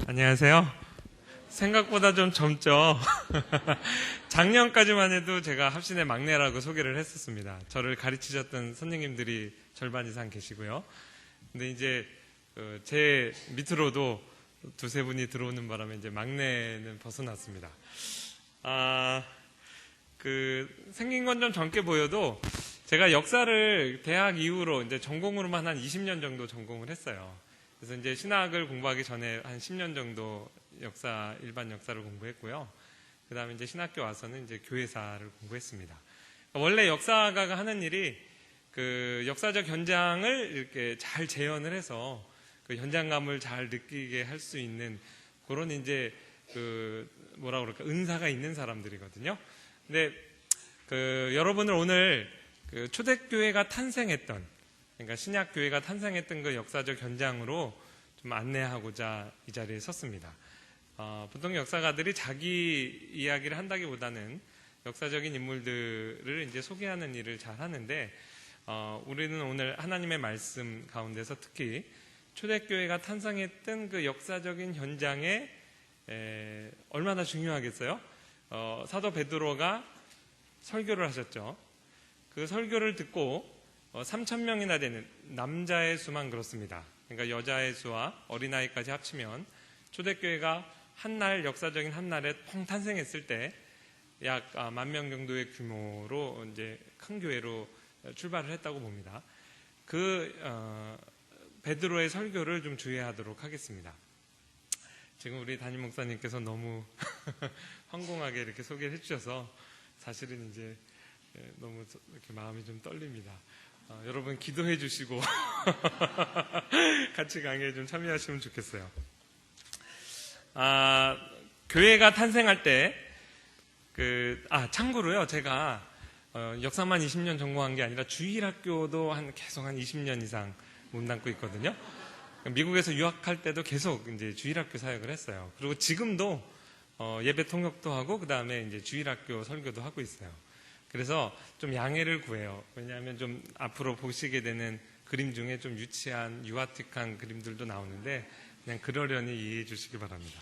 안녕하세요. 생각보다 좀 젊죠. 작년까지만 해도 제가 합신의 막내라고 소개를 했었습니다. 저를 가르치셨던 선생님들이 절반 이상 계시고요. 근데 이제 제 밑으로도 두세 분이 들어오는 바람에 이제 막내는 벗어났습니다. 생긴 건 좀 젊게 보여도 제가 역사를 대학 이후로 이제 전공으로만 한 20년 정도 전공을 했어요. 그래서 이제 신학을 공부하기 전에 한 10년 정도 일반 역사를 공부했고요. 그 다음에 이제 신학교 와서는 이제 교회사를 공부했습니다. 원래 역사가가 하는 일이 그 역사적 현장을 이렇게 잘 재현을 해서 그 현장감을 잘 느끼게 할 수 있는 그런 이제 은사가 있는 사람들이거든요. 근데 여러분을 오늘 초대교회가 탄생했던, 그러니까 신약교회가 탄생했던 그 역사적 현장으로 좀 안내하고자 이 자리에 섰습니다. 보통 역사가들이 자기 이야기를 한다기보다는 역사적인 인물들을 이제 소개하는 일을 잘 하는데, 우리는 오늘 하나님의 말씀 가운데서 특히 초대교회가 탄생했던 그 역사적인 현장에 얼마나 중요하겠어요? 사도 베드로가 설교를 하셨죠. 그 설교를 듣고 3,000명이나 되는 남자의 수만 그렇습니다. 그러니까 여자의 수와 어린아이까지 합치면 초대교회가 한날, 역사적인 한날에 펑 탄생했을 때 약 10,000명 정도의 규모로 이제 큰 교회로 출발을 했다고 봅니다. 베드로의 설교를 좀 주의하도록 하겠습니다. 지금 우리 담임 목사님께서 너무 황공하게 이렇게 소개를 해주셔서 사실은 이제 너무 이렇게 마음이 좀 떨립니다. 여러분 기도해 주시고 같이 강의에 좀 참여하시면 좋겠어요. 교회가 탄생할 때 참고로요, 제가 역사만 20년 전공한 게 아니라 주일학교도 계속 한 20년 이상 몸담고 있거든요. 미국에서 유학할 때도 계속 이제 주일학교 사역을 했어요. 그리고 지금도 예배 통역도 하고 그 다음에 이제 주일학교 설교도 하고 있어요. 그래서 좀 양해를 구해요. 왜냐하면 좀 앞으로 보시게 되는 그림 중에 좀 유치한, 유아틱한 그림들도 나오는데 그냥 그러려니 이해해 주시기 바랍니다.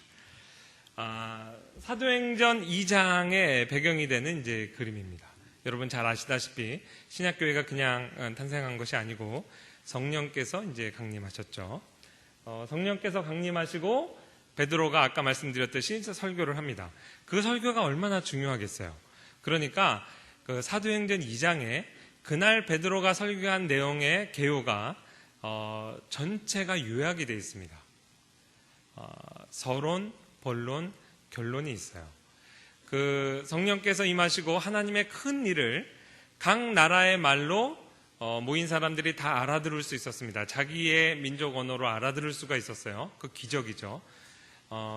사도행전 2장의 배경이 되는 이제 그림입니다. 여러분 잘 아시다시피 신약교회가 그냥 탄생한 것이 아니고 성령께서 이제 강림하셨죠. 성령께서 강림하시고 베드로가 아까 말씀드렸듯이 설교를 합니다. 그 설교가 얼마나 중요하겠어요. 그러니까 그 사도행전 2장에 그날 베드로가 설교한 내용의 개요가 전체가 요약이 되어 있습니다. 서론, 본론, 결론이 있어요. 그 성령께서 임하시고 하나님의 큰 일을 각 나라의 말로 모인 사람들이 다 알아들을 수 있었습니다. 자기의 민족 언어로 알아들을 수가 있었어요. 그 기적이죠.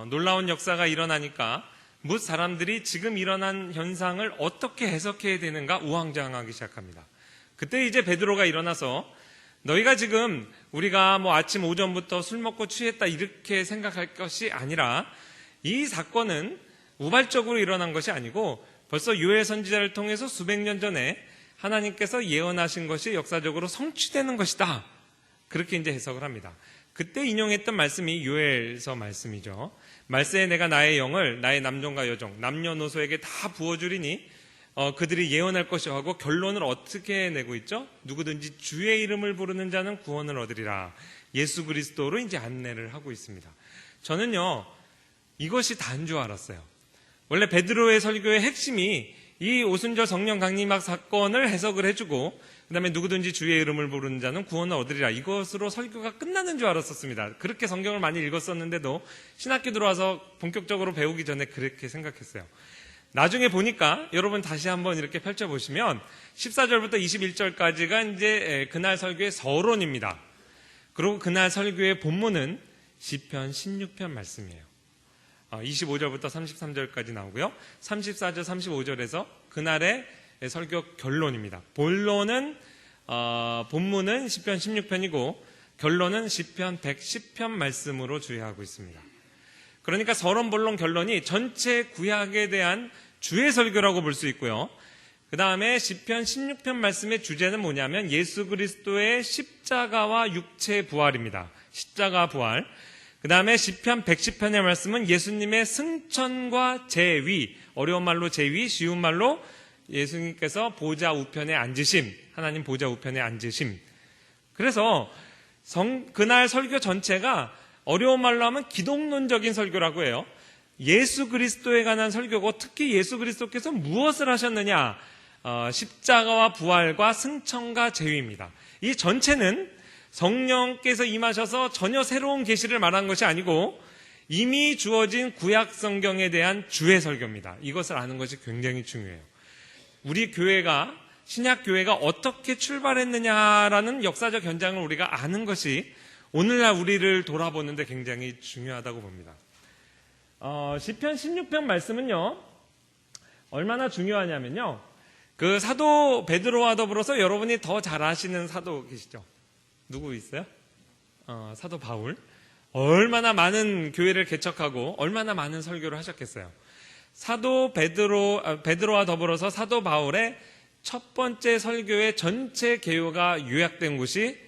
놀라운 역사가 일어나니까 뭇 사람들이 지금 일어난 현상을 어떻게 해석해야 되는가 우왕좌왕하기 시작합니다. 그때 이제 베드로가 일어나서 너희가 지금 우리가 아침 오전부터 술 먹고 취했다 이렇게 생각할 것이 아니라 이 사건은 우발적으로 일어난 것이 아니고 벌써 요엘 선지자를 통해서 수백 년 전에 하나님께서 예언하신 것이 역사적으로 성취되는 것이다. 그렇게 이제 해석을 합니다. 그때 인용했던 말씀이 요엘서 말씀이죠. 말세에 내가 나의 영을 나의 남종과 여종 남녀노소에게 다 부어주리니 그들이 예언할 것이요 하고 결론을 어떻게 내고 있죠? 누구든지 주의 이름을 부르는 자는 구원을 얻으리라. 예수 그리스도로 이제 안내를 하고 있습니다. 저는요 이것이 다인 줄 알았어요. 원래 베드로의 설교의 핵심이 이 오순절 성령 강림학 사건을 해석을 해주고 그 다음에 누구든지 주의 이름을 부르는 자는 구원을 얻으리라. 이것으로 설교가 끝나는 줄 알았었습니다. 그렇게 성경을 많이 읽었었는데도 신학교 들어와서 본격적으로 배우기 전에 그렇게 생각했어요. 나중에 보니까 여러분 다시 한번 이렇게 펼쳐보시면 14절부터 21절까지가 이제 그날 설교의 서론입니다. 그리고 그날 설교의 본문은 시편 16편 말씀이에요. 25절부터 33절까지 나오고요. 34절, 35절에서 그날의 설교 결론입니다. 본문은 시편 16편이고 결론은 시편 110편 말씀으로 주의하고 있습니다. 그러니까 서론, 본론, 결론이 전체 구약에 대한 주의 설교라고 볼 수 있고요. 그 다음에 시편 16편 말씀의 주제는 뭐냐면 예수 그리스도의 십자가와 육체 부활입니다. 십자가 부활. 그 다음에 시편 110편의 말씀은 예수님의 승천과 재위, 어려운 말로 재위, 쉬운 말로 예수님께서 보좌 우편에 앉으심, 하나님 보좌 우편에 앉으심. 그래서 그날 설교 전체가 어려운 말로 하면 기독론적인 설교라고 해요. 예수 그리스도에 관한 설교고, 특히 예수 그리스도께서 무엇을 하셨느냐, 십자가와 부활과 승천과 재위입니다. 이 전체는 성령께서 임하셔서 전혀 새로운 계시를 말한 것이 아니고 이미 주어진 구약 성경에 대한 주의 설교입니다. 이것을 아는 것이 굉장히 중요해요. 우리 교회가, 신약 교회가 어떻게 출발했느냐라는 역사적 현장을 우리가 아는 것이 오늘날 우리를 돌아보는데 굉장히 중요하다고 봅니다. 시편 16편 말씀은요, 얼마나 중요하냐면요, 그 사도 베드로와 더불어서 여러분이 더 잘 아시는 사도 계시죠? 누구 있어요? 사도 바울. 얼마나 많은 교회를 개척하고 얼마나 많은 설교를 하셨겠어요. 사도 베드로와 더불어서 사도 바울의 첫 번째 설교의 전체 개요가 요약된 곳이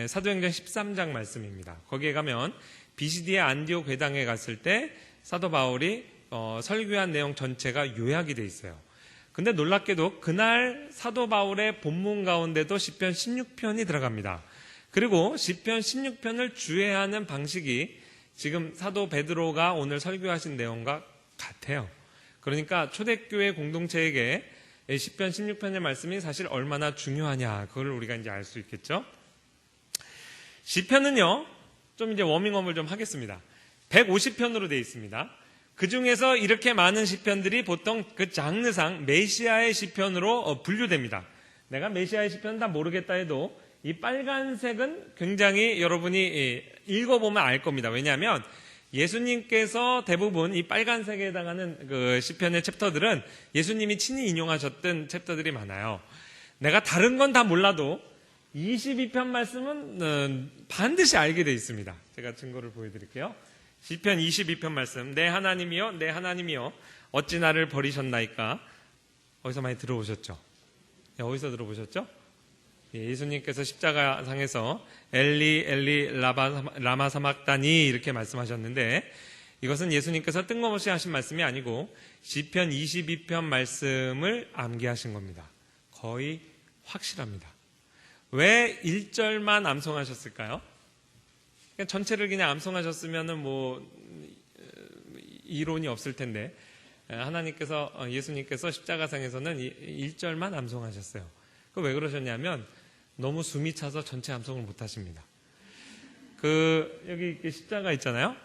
사도행전 13장 말씀입니다. 거기에 가면 비시디의 안디옥 회당에 갔을 때 사도 바울이 설교한 내용 전체가 요약이 돼 있어요. 근데 놀랍게도 그날 사도 바울의 본문 가운데도 시편 16편이 들어갑니다. 그리고 시편 16편을 주해하는 방식이 지금 사도 베드로가 오늘 설교하신 내용과 같아요. 그러니까 초대교회 공동체에게 시편 16편의 말씀이 사실 얼마나 중요하냐, 그걸 우리가 이제 알 수 있겠죠. 시편은요, 좀 이제 워밍업을 좀 하겠습니다. 150편으로 되어 있습니다. 그 중에서 이렇게 많은 시편들이 보통 그 장르상 메시아의 시편으로 분류됩니다. 내가 메시아의 시편은 다 모르겠다 해도 이 빨간색은 굉장히 여러분이 읽어보면 알 겁니다. 왜냐하면 예수님께서 대부분 이 빨간색에 해당하는 그 시편의 챕터들은 예수님이 친히 인용하셨던 챕터들이 많아요. 내가 다른 건 다 몰라도 22편 말씀은 반드시 알게 돼 있습니다. 제가 증거를 보여드릴게요. 시편 22편 말씀, 내 하나님이여, 내 하나님이여, 어찌 나를 버리셨나이까? 어디서 많이 들어보셨죠? 어디서 들어보셨죠? 예수님께서 십자가상에서 엘리 엘리 라마 사막다니 이렇게 말씀하셨는데, 이것은 예수님께서 뜬금없이 하신 말씀이 아니고 시편 22편 말씀을 암기하신 겁니다. 거의 확실합니다. 왜 1절만 암송하셨을까요? 그냥 전체를 그냥 암송하셨으면은 뭐 이론이 없을 텐데, 하나님께서, 예수님께서 십자가상에서는 1절만 암송하셨어요. 그 왜 그러셨냐면 너무 숨이 차서 전체 암송을 못 하십니다. 여기 십자가 있잖아요.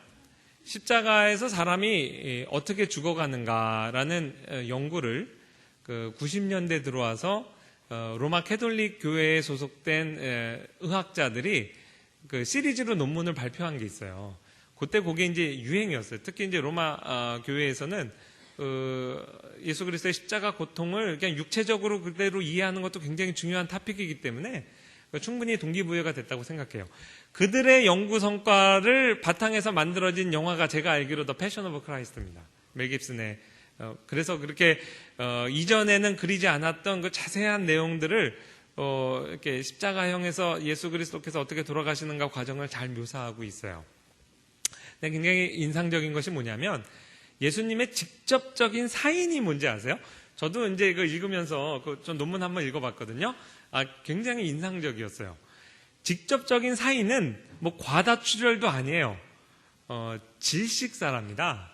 십자가에서 사람이 어떻게 죽어가는가라는 연구를 90년대 들어와서 로마 캐톨릭 교회에 소속된 의학자들이 시리즈로 논문을 발표한 게 있어요. 그때 그게 이제 유행이었어요. 특히 이제 로마 교회에서는 예수 그리스도의 십자가 고통을 그냥 육체적으로 그대로 이해하는 것도 굉장히 중요한 토픽이기 때문에 충분히 동기부여가 됐다고 생각해요. 그들의 연구 성과를 바탕에서 만들어진 영화가 제가 알기로 더 패션 오브 크라이스트입니다. 멜 깁슨의. 그래서 그렇게 이전에는 그리지 않았던 그 자세한 내용들을 이렇게 십자가형에서 예수 그리스도께서 어떻게 돌아가시는가 과정을 잘 묘사하고 있어요. 근데 굉장히 인상적인 것이 뭐냐면 예수님의 직접적인 사인이 뭔지 아세요? 저도 이제 이거 읽으면서 전 논문 한번 읽어봤거든요. 굉장히 인상적이었어요. 직접적인 사인은 뭐 과다출혈도 아니에요. 질식사랍니다.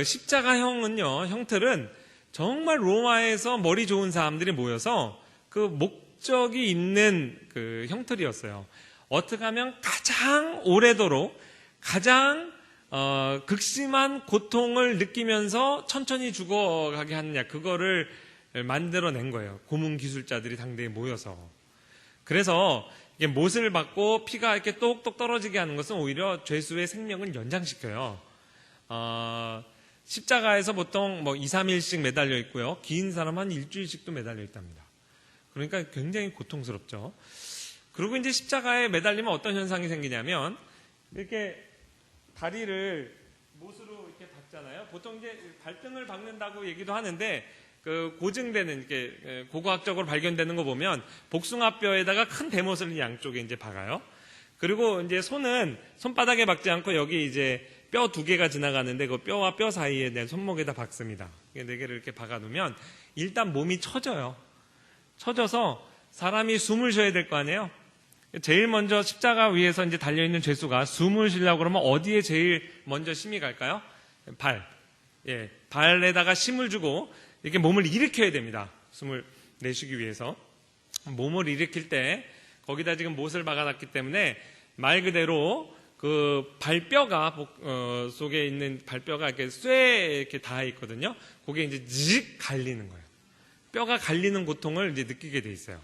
십자가형은요, 형틀은 정말 로마에서 머리 좋은 사람들이 모여서 목적이 있는 형틀이었어요. 어떻게 하면 가장 오래도록 가장 극심한 고통을 느끼면서 천천히 죽어가게 하느냐, 그거를 만들어낸 거예요. 고문 기술자들이 당대에 모여서. 그래서 이게 못을 받고 피가 이렇게 똑똑 떨어지게 하는 것은 오히려 죄수의 생명을 연장시켜요. 십자가에서 보통 2, 3일씩 매달려 있고요. 긴 사람 한 일주일씩도 매달려 있답니다. 그러니까 굉장히 고통스럽죠. 그리고 이제 십자가에 매달리면 어떤 현상이 생기냐면 이렇게 다리를 못으로 이렇게 박잖아요. 보통 이제 발등을 박는다고 얘기도 하는데 고증되는 이렇게 고고학적으로 발견되는 거 보면 복숭아뼈에다가 큰 대못을 양쪽에 이제 박아요. 그리고 이제 손은 손바닥에 박지 않고 여기 이제 뼈 2개가 지나가는데 그 뼈와 뼈 사이에 내 손목에다 박습니다. 4개를 이렇게 박아두면 일단 몸이 처져요. 처져서 사람이 숨을 쉬어야 될 거 아니에요? 제일 먼저 십자가 위에서 이제 달려있는 죄수가 숨을 쉬려고 그러면 어디에 제일 먼저 힘이 갈까요? 발. 예, 발에다가 힘을 주고 이렇게 몸을 일으켜야 됩니다. 숨을 내쉬기 위해서. 몸을 일으킬 때 거기다 지금 못을 박아놨기 때문에 말 그대로 그 발뼈가 속에 있는 발뼈가 이렇게 쇠에 이렇게 닿아 있거든요. 그게 이제 직 갈리는 거예요. 뼈가 갈리는 고통을 이제 느끼게 돼 있어요.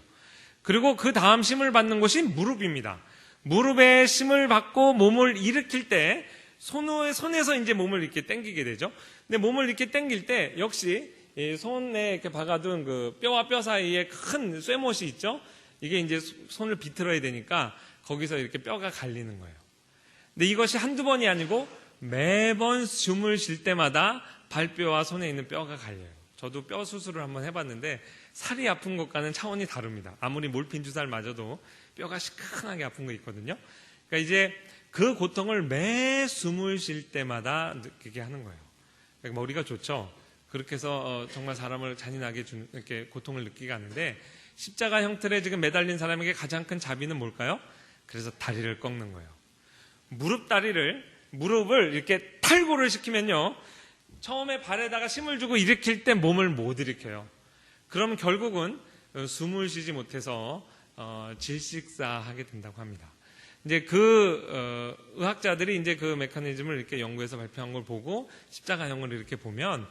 그리고 그 다음 힘을 받는 곳이 무릎입니다. 무릎에 힘을 받고 몸을 일으킬 때 손에서 이제 몸을 이렇게 당기게 되죠. 근데 몸을 이렇게 당길 때 역시 이 손에 이렇게 박아둔 그 뼈와 뼈 사이에 큰 쇠못이 있죠. 이게 이제 손을 비틀어야 되니까 거기서 이렇게 뼈가 갈리는 거예요. 근데 이것이 한두 번이 아니고 매번 숨을 쉴 때마다 발뼈와 손에 있는 뼈가 갈려요. 저도 뼈 수술을 한번 해봤는데 살이 아픈 것과는 차원이 다릅니다. 아무리 몰핀 주사를 맞아도 뼈가 시큰하게 아픈 거 있거든요. 그러니까 이제 그 고통을 매 숨을 쉴 때마다 느끼게 하는 거예요. 그러니까 머리가 좋죠. 그렇게 해서 정말 사람을 잔인하게 이렇게 고통을 느끼게 하는데 십자가 형틀에 지금 매달린 사람에게 가장 큰 자비는 뭘까요? 그래서 다리를 꺾는 거예요. 무릎을 이렇게 탈구를 시키면요. 처음에 발에다가 힘을 주고 일으킬 때 몸을 못 일으켜요. 그럼 결국은 숨을 쉬지 못해서 질식사하게 된다고 합니다. 이제 의학자들이 이제 그 메커니즘을 이렇게 연구해서 발표한 걸 보고 십자가형을 이렇게 보면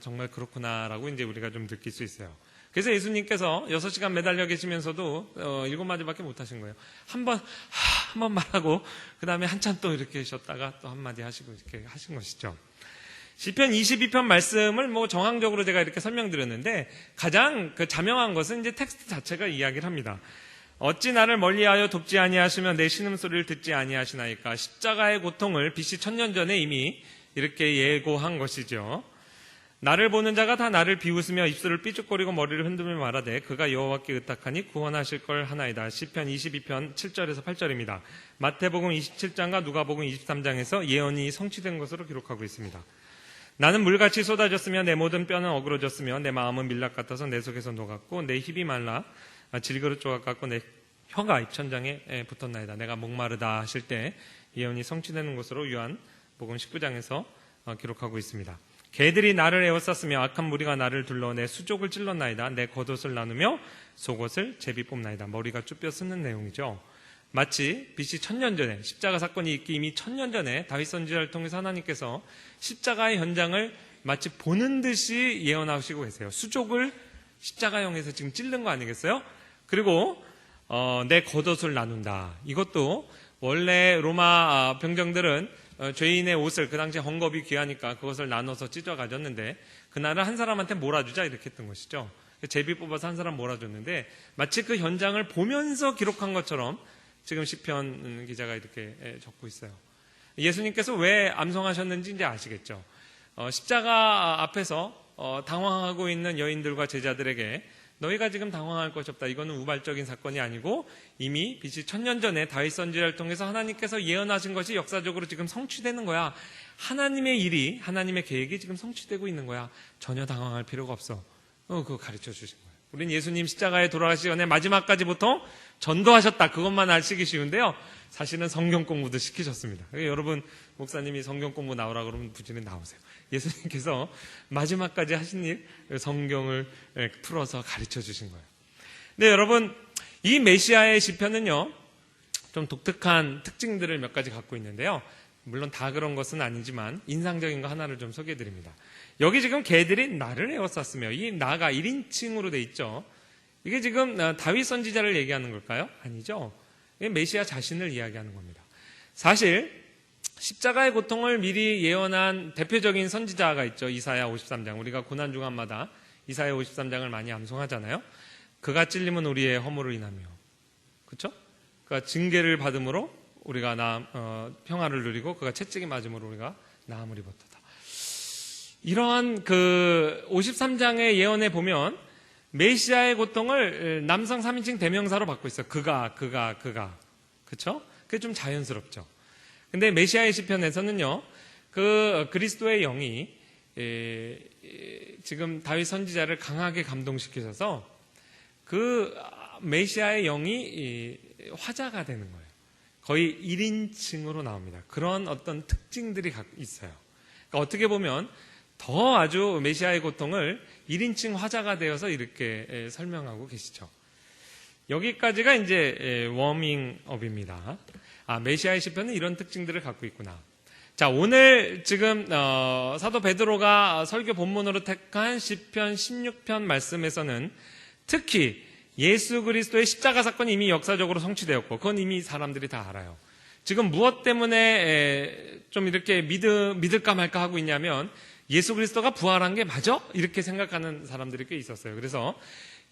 정말 그렇구나라고 이제 우리가 좀 느낄 수 있어요. 그래서 예수님께서 6시간 매달려 계시면서도 7마디밖에 못 하신 거예요. 한 번 말하고 그 다음에 한참 또 이렇게 쉬었다가 또 한마디 하시고 이렇게 하신 것이죠. 시편 22편 말씀을 정황적으로 제가 이렇게 설명드렸는데 가장 자명한 것은 이제 텍스트 자체가 이야기를 합니다. 어찌 나를 멀리하여 돕지 아니하시며 내 신음소리를 듣지 아니하시나이까. 십자가의 고통을 BC 1000년 전에 이미 이렇게 예고한 것이죠. 나를 보는 자가 다 나를 비웃으며 입술을 삐죽거리고 머리를 흔들며 말하되 그가 여호와께 의탁하니 구원하실 걸 하나이다. 시편 22편 7절에서 8절입니다. 마태복음 27장과 누가복음 23장에서 예언이 성취된 것으로 기록하고 있습니다. 나는 물같이 쏟아졌으며 내 모든 뼈는 어그러졌으며 내 마음은 밀랍 같아서 내 속에서 녹았고 내 힙이 말라 질그릇 조각 같고 내 혀가 입천장에 붙었나이다. 내가 목마르다 하실 때 예언이 성취되는 것으로 요한복음 19장에서 기록하고 있습니다. 개들이 나를 에워쌌으며 악한 무리가 나를 둘러 내 수족을 찔렀나이다. 내 겉옷을 나누며 속옷을 제비 뽑나이다. 머리가 쭈뼛 쓰는 내용이죠. 마치 BC 1000년 전에 십자가 사건이 있기 이미 1000년 전에 다윗 선지자를 통해서 하나님께서 십자가의 현장을 마치 보는 듯이 예언하시고 계세요. 수족을 십자가형에서 지금 찔른 거 아니겠어요? 그리고 내 겉옷을 나눈다. 이것도 원래 로마 병정들은 죄인의 옷을 그 당시에 헝겊이 귀하니까 그것을 나눠서 찢어 가졌는데 그날은 한 사람한테 몰아주자 이렇게 했던 것이죠. 제비 뽑아서 한 사람 몰아줬는데 마치 그 현장을 보면서 기록한 것처럼 지금 시편 기자가 이렇게 적고 있어요. 예수님께서 왜 암송하셨는지 이제 아시겠죠. 십자가 앞에서 당황하고 있는 여인들과 제자들에게 너희가 지금 당황할 것이 없다. 이거는 우발적인 사건이 아니고 이미 BC 1000년 전에 다윗 선지자를 통해서 하나님께서 예언하신 것이 역사적으로 지금 성취되는 거야. 하나님의 일이, 하나님의 계획이 지금 성취되고 있는 거야. 전혀 당황할 필요가 없어. 그거 가르쳐 주신 거예요. 우린 예수님 십자가에 돌아가시기 전에 마지막까지 보통 전도하셨다. 그것만 아시기 쉬운데요. 사실은 성경 공부도 시키셨습니다. 여러분 목사님이 성경 공부 나오라 그러면 부지런히 나오세요. 예수님께서 마지막까지 하신 일 성경을 풀어서 가르쳐 주신 거예요. 근데 여러분 이 메시아의 시편은요 좀 독특한 특징들을 몇 가지 갖고 있는데요. 물론 다 그런 것은 아니지만 인상적인 거 하나를 좀 소개해 드립니다. 여기 지금 개들이 나를 에워쌌으며 이 나가 1인칭으로 돼 있죠. 이게 지금 다윗 선지자를 얘기하는 걸까요? 아니죠. 메시아 자신을 이야기하는 겁니다. 사실 십자가의 고통을 미리 예언한 대표적인 선지자가 있죠. 이사야 53장. 우리가 고난주간마다 이사야 53장을 많이 암송하잖아요. 그가 찔림은 우리의 허물을 인하며, 그렇죠? 그가 징계를 받음으로 우리가 평화를 누리고 그가 채찍이 맞음으로 우리가 나음을 입었다. 이러한 그 53장의 예언에 보면 메시아의 고통을 남성 3인칭 대명사로 받고 있어요. 그가. 그렇죠? 그게 좀 자연스럽죠. 근데 메시아의 시편에서는요, 그 그리스도의 영이 지금 다윗 선지자를 강하게 감동시키셔서 그 메시아의 영이 화자가 되는 거예요. 거의 1인칭으로 나옵니다. 그런 어떤 특징들이 있어요. 그러니까 어떻게 보면 더 아주 메시아의 고통을 1인칭 화자가 되어서 이렇게 설명하고 계시죠. 여기까지가 이제 워밍업입니다. 메시아의 시편은 이런 특징들을 갖고 있구나. 자, 오늘 지금 사도 베드로가 설교 본문으로 택한 시편 16편 말씀에서는 특히 예수 그리스도의 십자가 사건이 이미 역사적으로 성취되었고 그건 이미 사람들이 다 알아요. 지금 무엇 때문에 좀 이렇게 믿을까 말까 하고 있냐면 예수 그리스도가 부활한 게 맞아? 이렇게 생각하는 사람들이 꽤 있었어요. 그래서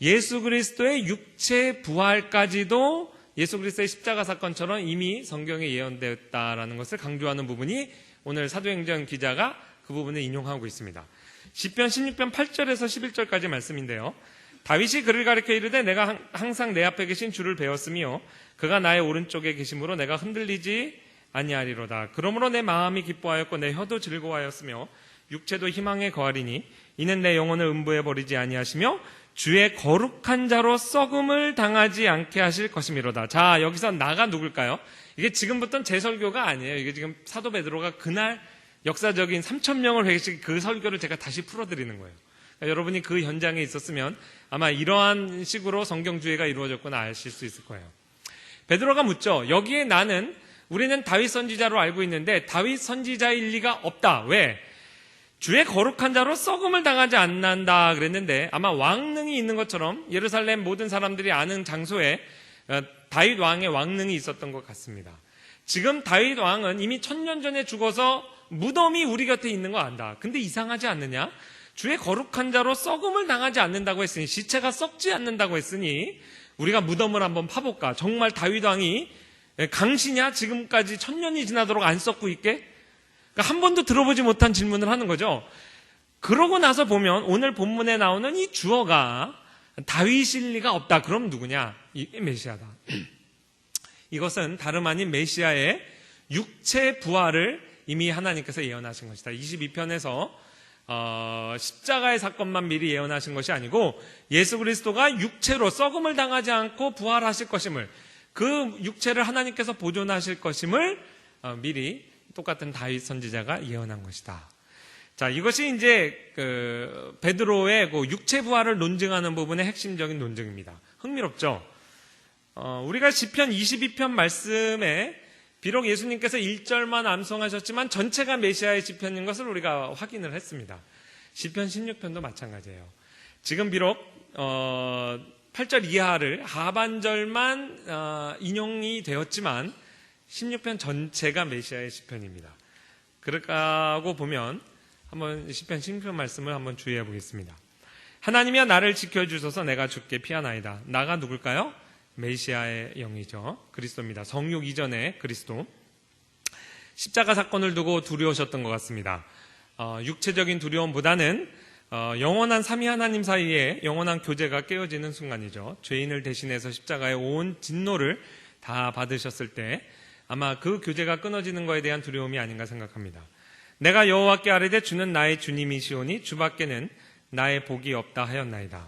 예수 그리스도의 육체 부활까지도 예수 그리스도의 십자가 사건처럼 이미 성경에 예언되었다라는 것을 강조하는 부분이 오늘 사도행전 기자가 그 부분을 인용하고 있습니다. 시편 16편 8절에서 11절까지 말씀인데요. 다윗이 그를 가리켜 이르되 내가 항상 내 앞에 계신 주를 배웠으며 그가 나의 오른쪽에 계심으로 내가 흔들리지 아니하리로다. 그러므로 내 마음이 기뻐하였고 내 혀도 즐거워하였으며 육체도 희망에 거하리니 이는 내 영혼을 음부에 버리지 아니하시며 주의 거룩한 자로 썩음을 당하지 않게 하실 것이미로다. 자, 여기서 나가 누굴까요? 이게 지금부터는 제 설교가 아니에요. 이게 지금 사도 베드로가 그날 역사적인 3,000명을 회개시킨 그 설교를 제가 다시 풀어드리는 거예요. 그러니까 여러분이 그 현장에 있었으면 아마 이러한 식으로 성경주의가 이루어졌구나 아실 수 있을 거예요. 베드로가 묻죠. 여기에 우리는 다윗 선지자로 알고 있는데 다윗 선지자일 리가 없다. 왜? 주의 거룩한 자로 썩음을 당하지 않는다 그랬는데 아마 왕릉이 있는 것처럼 예루살렘 모든 사람들이 아는 장소에 다윗 왕의 왕릉이 있었던 것 같습니다. 지금 다윗 왕은 이미 1000년 전에 죽어서 무덤이 우리 곁에 있는 거 안다. 근데 이상하지 않느냐? 주의 거룩한 자로 썩음을 당하지 않는다고 했으니, 시체가 썩지 않는다고 했으니 우리가 무덤을 한번 파볼까? 정말 다윗 왕이 강시냐? 지금까지 1000년이 지나도록 안 썩고 있게? 그러니까 한 번도 들어보지 못한 질문을 하는 거죠. 그러고 나서 보면 오늘 본문에 나오는 이 주어가 다윗일 리가 없다. 그럼 누구냐? 이 메시아다. 이것은 다름 아닌 메시아의 육체 부활을 이미 하나님께서 예언하신 것이다. 22편에서 십자가의 사건만 미리 예언하신 것이 아니고 예수 그리스도가 육체로 썩음을 당하지 않고 부활하실 것임을, 그 육체를 하나님께서 보존하실 것임을 미리 똑같은 다윗 선지자가 예언한 것이다. 자, 이것이 이제 베드로의 그 육체 부활을 논증하는 부분의 핵심적인 논증입니다. 흥미롭죠? 우리가 시편 22편 말씀에 비록 예수님께서 1절만 암송하셨지만 전체가 메시아의 시편인 것을 우리가 확인을 했습니다. 시편 16편도 마찬가지예요. 지금 비록 8절 이하를 하반절만 인용이 되었지만 16편 전체가 메시아의 시편입니다. 그럴까고 보면 한번 시편 16편 말씀을 한번 주의해 보겠습니다. 하나님이여 나를 지켜주소서 내가 주께 피하나이다. 나가 누굴까요? 메시아의 영이죠. 그리스도입니다. 성육 이전의 그리스도. 십자가 사건을 두고 두려우셨던 것 같습니다. 육체적인 두려움보다는 영원한 삼위 하나님 사이에 영원한 교제가 깨어지는 순간이죠. 죄인을 대신해서 십자가의 온 진노를 다 받으셨을 때 아마 그 교제가 끊어지는 것에 대한 두려움이 아닌가 생각합니다. 내가 여호와께 아뢰되 주는 나의 주님이시오니 주밖에는 나의 복이 없다 하였나이다.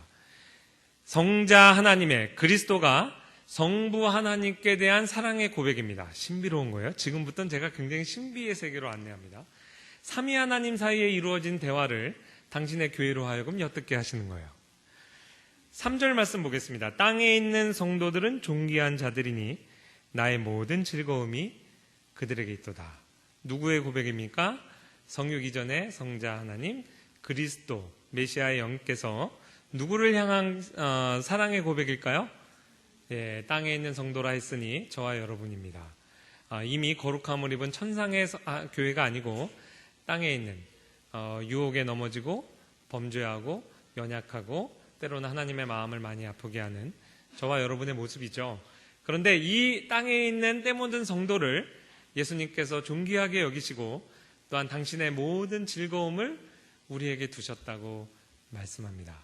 성자 하나님의 그리스도가 성부 하나님께 대한 사랑의 고백입니다. 신비로운 거예요. 지금부터는 제가 굉장히 신비의 세계로 안내합니다. 삼위 하나님 사이에 이루어진 대화를 당신의 교회로 하여금 엿듣게 하시는 거예요. 3절 말씀 보겠습니다. 땅에 있는 성도들은 존귀한 자들이니 나의 모든 즐거움이 그들에게 있도다. 누구의 고백입니까? 성육 이전의 성자 하나님 그리스도 메시아의 영께서 누구를 향한 사랑의 고백일까요? 예, 땅에 있는 성도라 했으니 저와 여러분입니다. 이미 거룩함을 입은 천상의 교회가 아니고 땅에 있는 유혹에 넘어지고 범죄하고 연약하고 때로는 하나님의 마음을 많이 아프게 하는 저와 여러분의 모습이죠. 그런데 이 땅에 있는 때 묻은 성도를 예수님께서 존귀하게 여기시고 또한 당신의 모든 즐거움을 우리에게 두셨다고 말씀합니다.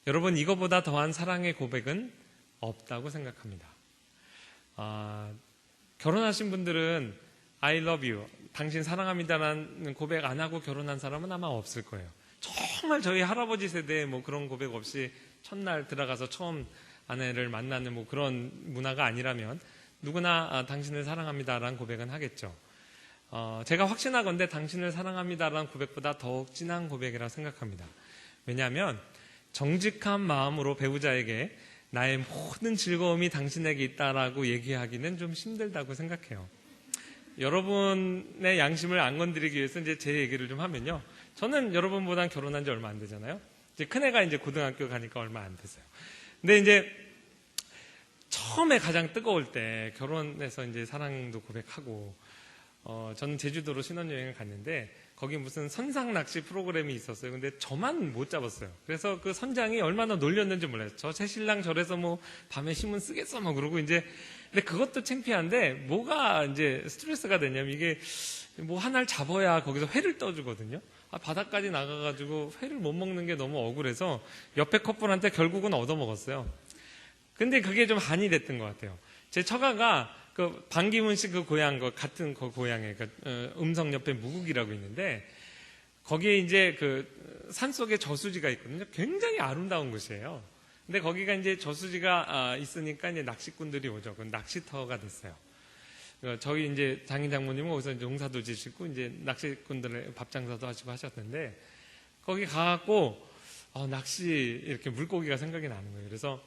여러분, 이거보다 더한 사랑의 고백은 없다고 생각합니다. 결혼하신 분들은 I love you, 당신 사랑합니다라는 고백 안 하고 결혼한 사람은 아마 없을 거예요. 정말 저희 할아버지 세대에 뭐 그런 고백 없이 첫날 들어가서 처음 아내를 만나는 뭐 그런 문화가 아니라면 누구나 당신을 사랑합니다라는 고백은 하겠죠. 제가 확신하건대 당신을 사랑합니다라는 고백보다 더욱 진한 고백이라고 생각합니다. 왜냐하면 정직한 마음으로 배우자에게 나의 모든 즐거움이 당신에게 있다라고 얘기하기는 좀 힘들다고 생각해요. 여러분의 양심을 안 건드리기 위해서 이제 제 얘기를 좀 하면요. 저는 여러분보단 결혼한 지 얼마 안 되잖아요. 이제 큰애가 이제 고등학교 가니까 얼마 안 됐어요. 근데 이제 처음에 가장 뜨거울 때 결혼해서 이제 사랑도 고백하고, 저는 제주도로 신혼여행을 갔는데 거기 무슨 선상 낚시 프로그램이 있었어요. 근데 저만 못 잡았어요. 그래서 그 선장이 얼마나 놀렸는지 몰라요. 저 새 신랑 저래서 뭐 밤에 신문 쓰겠어 막 그러고 이제. 근데 그것도 창피한데 뭐가 이제 스트레스가 되냐면 이게 뭐 하나를 잡아야 거기서 회를 떠주거든요. 바다까지 나가가지고 회를 못 먹는 게 너무 억울해서 옆에 커플한테 결국은 얻어먹었어요. 근데 그게 좀 한이 됐던 것 같아요. 제 처가가 그 반기문 씨 그 고향, 그 같은 그 고향에 음성 옆에 무국이라고 있는데 거기에 이제 그 산속에 저수지가 있거든요. 굉장히 아름다운 곳이에요. 근데 거기가 이제 저수지가 있으니까 이제 낚시꾼들이 오죠. 그 낚시터가 됐어요. 저희 이제 장인 장모님은 거기서 이제 농사도 지시고 이제 낚시꾼들의 밥 장사도 하시고 하셨는데 거기 가갖고 낚시 이렇게 물고기가 생각이 나는 거예요. 그래서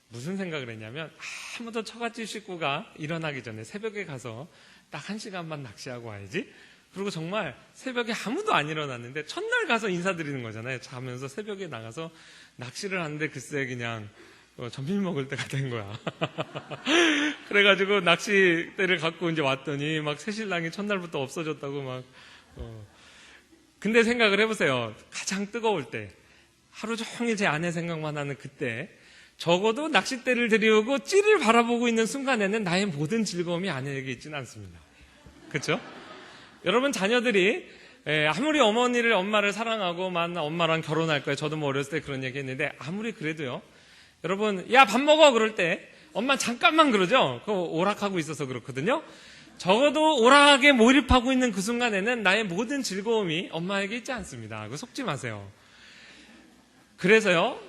무슨 생각을 했냐면 아무도 처갓집 식구가 일어나기 전에 새벽에 가서 딱 1시간만 낚시하고 와야지. 그리고 정말 새벽에 아무도 안 일어났는데 첫날 가서 인사드리는 거잖아요. 자면서 새벽에 나가서 낚시를 하는데 글쎄 그냥 점심 먹을 때가 된 거야. 그래가지고 낚싯대를 갖고 이제 왔더니 막 새신랑이 첫날부터 없어졌다고 막. 근데 생각을 해보세요. 가장 뜨거울 때 하루 종일 제 아내 생각만 하는 그때 적어도 낚싯대를 들이우고 찌를 바라보고 있는 순간에는 나의 모든 즐거움이 아내에게 있지는 않습니다. 그렇죠? 여러분 자녀들이 아무리 엄마를 사랑하고 엄마랑 결혼할 거예요. 저도 뭐 어렸을 때 그런 얘기 했는데 아무리 그래도요. 여러분 야 밥 먹어 그럴 때 엄마 잠깐만 그러죠. 그거 오락하고 있어서 그렇거든요. 적어도 오락에 몰입하고 있는 그 순간에는 나의 모든 즐거움이 엄마에게 있지 않습니다. 그거 속지 마세요. 그래서요.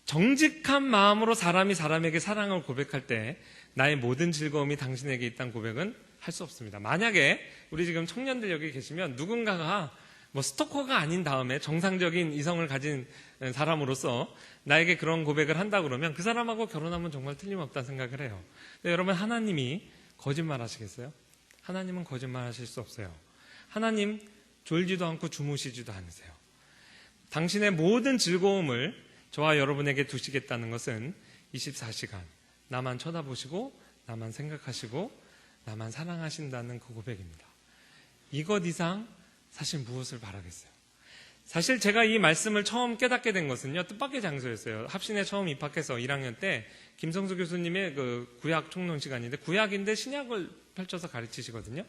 정직한 마음으로 사람이 사람에게 사랑을 고백할 때 나의 모든 즐거움이 당신에게 있다는 고백은 할 수 없습니다. 만약에 우리 지금 청년들 여기 계시면 누군가가 뭐 스토커가 아닌 다음에 정상적인 이성을 가진 사람으로서 나에게 그런 고백을 한다 그러면 그 사람하고 결혼하면 정말 틀림없다는 생각을 해요. 근데 여러분 하나님이 거짓말 하시겠어요? 하나님은 거짓말 하실 수 없어요. 하나님 졸지도 않고 주무시지도 않으세요. 당신의 모든 즐거움을 저와 여러분에게 두시겠다는 것은 24시간 나만 쳐다보시고 나만 생각하시고 나만 사랑하신다는 그 고백입니다. 이것 이상 사실 무엇을 바라겠어요? 사실 제가 이 말씀을 처음 깨닫게 된 것은요, 뜻밖의 장소였어요. 합신에 처음 입학해서 1학년 때 김성수 교수님의 그 구약 총론 시간인데 구약인데 신약을 펼쳐서 가르치시거든요.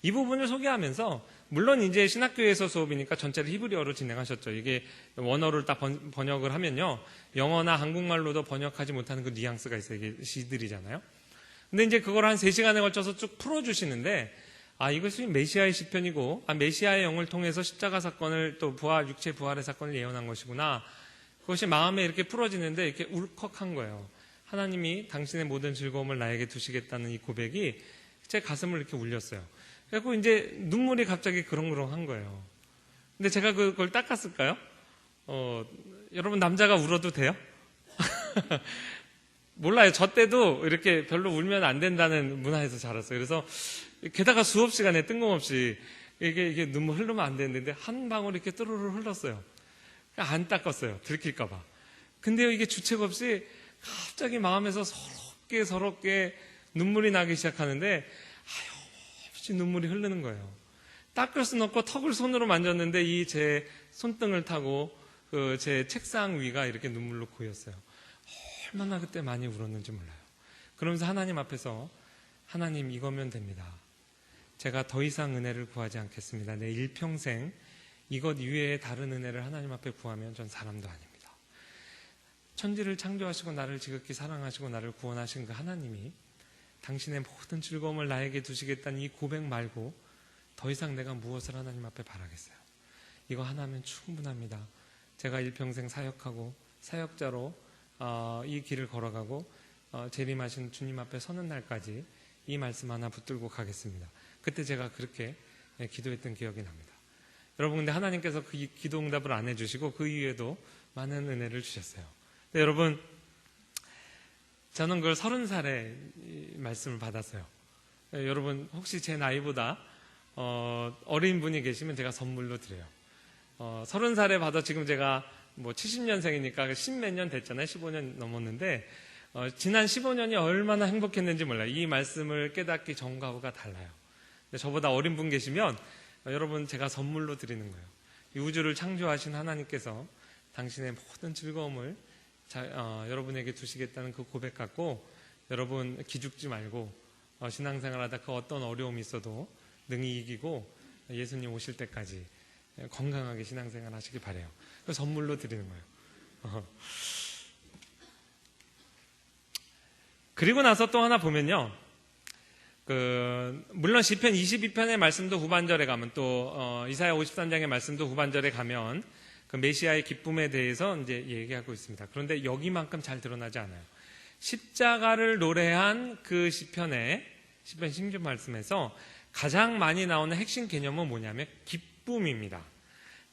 이 부분을 소개하면서 물론 이제 신학교에서 수업이니까 전체를 히브리어로 진행하셨죠. 이게 원어를 딱 번역을 하면요, 영어나 한국말로도 번역하지 못하는 그 뉘앙스가 있어요. 이게 시들이잖아요. 근데 이제 그걸 한 3시간에 걸쳐서 쭉 풀어주시는데, 이것이 메시아의 시편이고, 메시아의 영을 통해서 십자가 사건을 또 육체 부활의 사건을 예언한 것이구나. 그것이 마음에 이렇게 풀어지는데 이렇게 울컥한 거예요. 하나님이 당신의 모든 즐거움을 나에게 두시겠다는 이 고백이 제 가슴을 이렇게 울렸어요. 그래서 이제 눈물이 갑자기 그렁그렁한 거예요. 근데 제가 그걸 닦았을까요? 여러분 남자가 울어도 돼요? 몰라요. 저 때도 이렇게 별로 울면 안 된다는 문화에서 자랐어요. 그래서 게다가 수업 시간에 뜬금없이 이게 눈물 흐르면 안 되는데 한 방울 이렇게 뚜루루 흘렀어요. 안 닦았어요. 들킬까봐. 근데요, 이게 주책 없이 갑자기 마음에서 서럽게 눈물이 나기 시작하는데 없이 눈물이 흐르는 거예요. 닦을 수는 없고 턱을 손으로 만졌는데 이 제 손등을 타고 그 제 책상 위가 이렇게 눈물로 고였어요. 얼마나 그때 많이 울었는지 몰라요. 그러면서 하나님 앞에서 하나님 이거면 됩니다. 제가 더 이상 은혜를 구하지 않겠습니다. 내 일평생 이것 이외에 다른 은혜를 하나님 앞에 구하면 전 사람도 아닙니다. 천지를 창조하시고 나를 지극히 사랑하시고 나를 구원하신 그 하나님이 당신의 모든 즐거움을 나에게 두시겠다는 이 고백 말고 더 이상 내가 무엇을 하나님 앞에 바라겠어요. 이거 하나면 충분합니다. 제가 일평생 사역하고 사역자로 이 길을 걸어가고 재림하신 주님 앞에 서는 날까지 이 말씀 하나 붙들고 가겠습니다. 그때 제가 그렇게 기도했던 기억이 납니다. 여러분, 근데 하나님께서 그 기도 응답을 안 해주시고 그 이후에도 많은 은혜를 주셨어요. 근데 여러분, 저는 그걸 30살에 말씀을 받았어요. 여러분, 혹시 제 나이보다 어린 분이 계시면 제가 선물로 드려요. 30살에 받아 지금 제가 뭐 70년생이니까 10몇 년 됐잖아요. 15년 넘었는데 지난 15년이 얼마나 행복했는지 몰라요. 이 말씀을 깨닫기 전과 후가 달라요. 근데 저보다 어린 분 계시면 여러분, 제가 선물로 드리는 거예요. 이 우주를 창조하신 하나님께서 당신의 모든 즐거움을 여러분에게 두시겠다는 그 고백 갖고 여러분 기죽지 말고 신앙생활하다 그 어떤 어려움이 있어도 능히 이기고 예수님 오실 때까지 건강하게 신앙생활 하시기 바래요. 선물로 드리는 거예요. 그리고 나서 또 하나 보면요, 물론 시편 22편의 말씀도 후반절에 가면 또 이사야 53장의 말씀도 후반절에 가면 그 메시아의 기쁨에 대해서 이제 얘기하고 있습니다. 그런데 여기만큼 잘 드러나지 않아요. 십자가를 노래한 그 시편 16편 말씀에서 가장 많이 나오는 핵심 개념은 뭐냐면 기쁨입니다.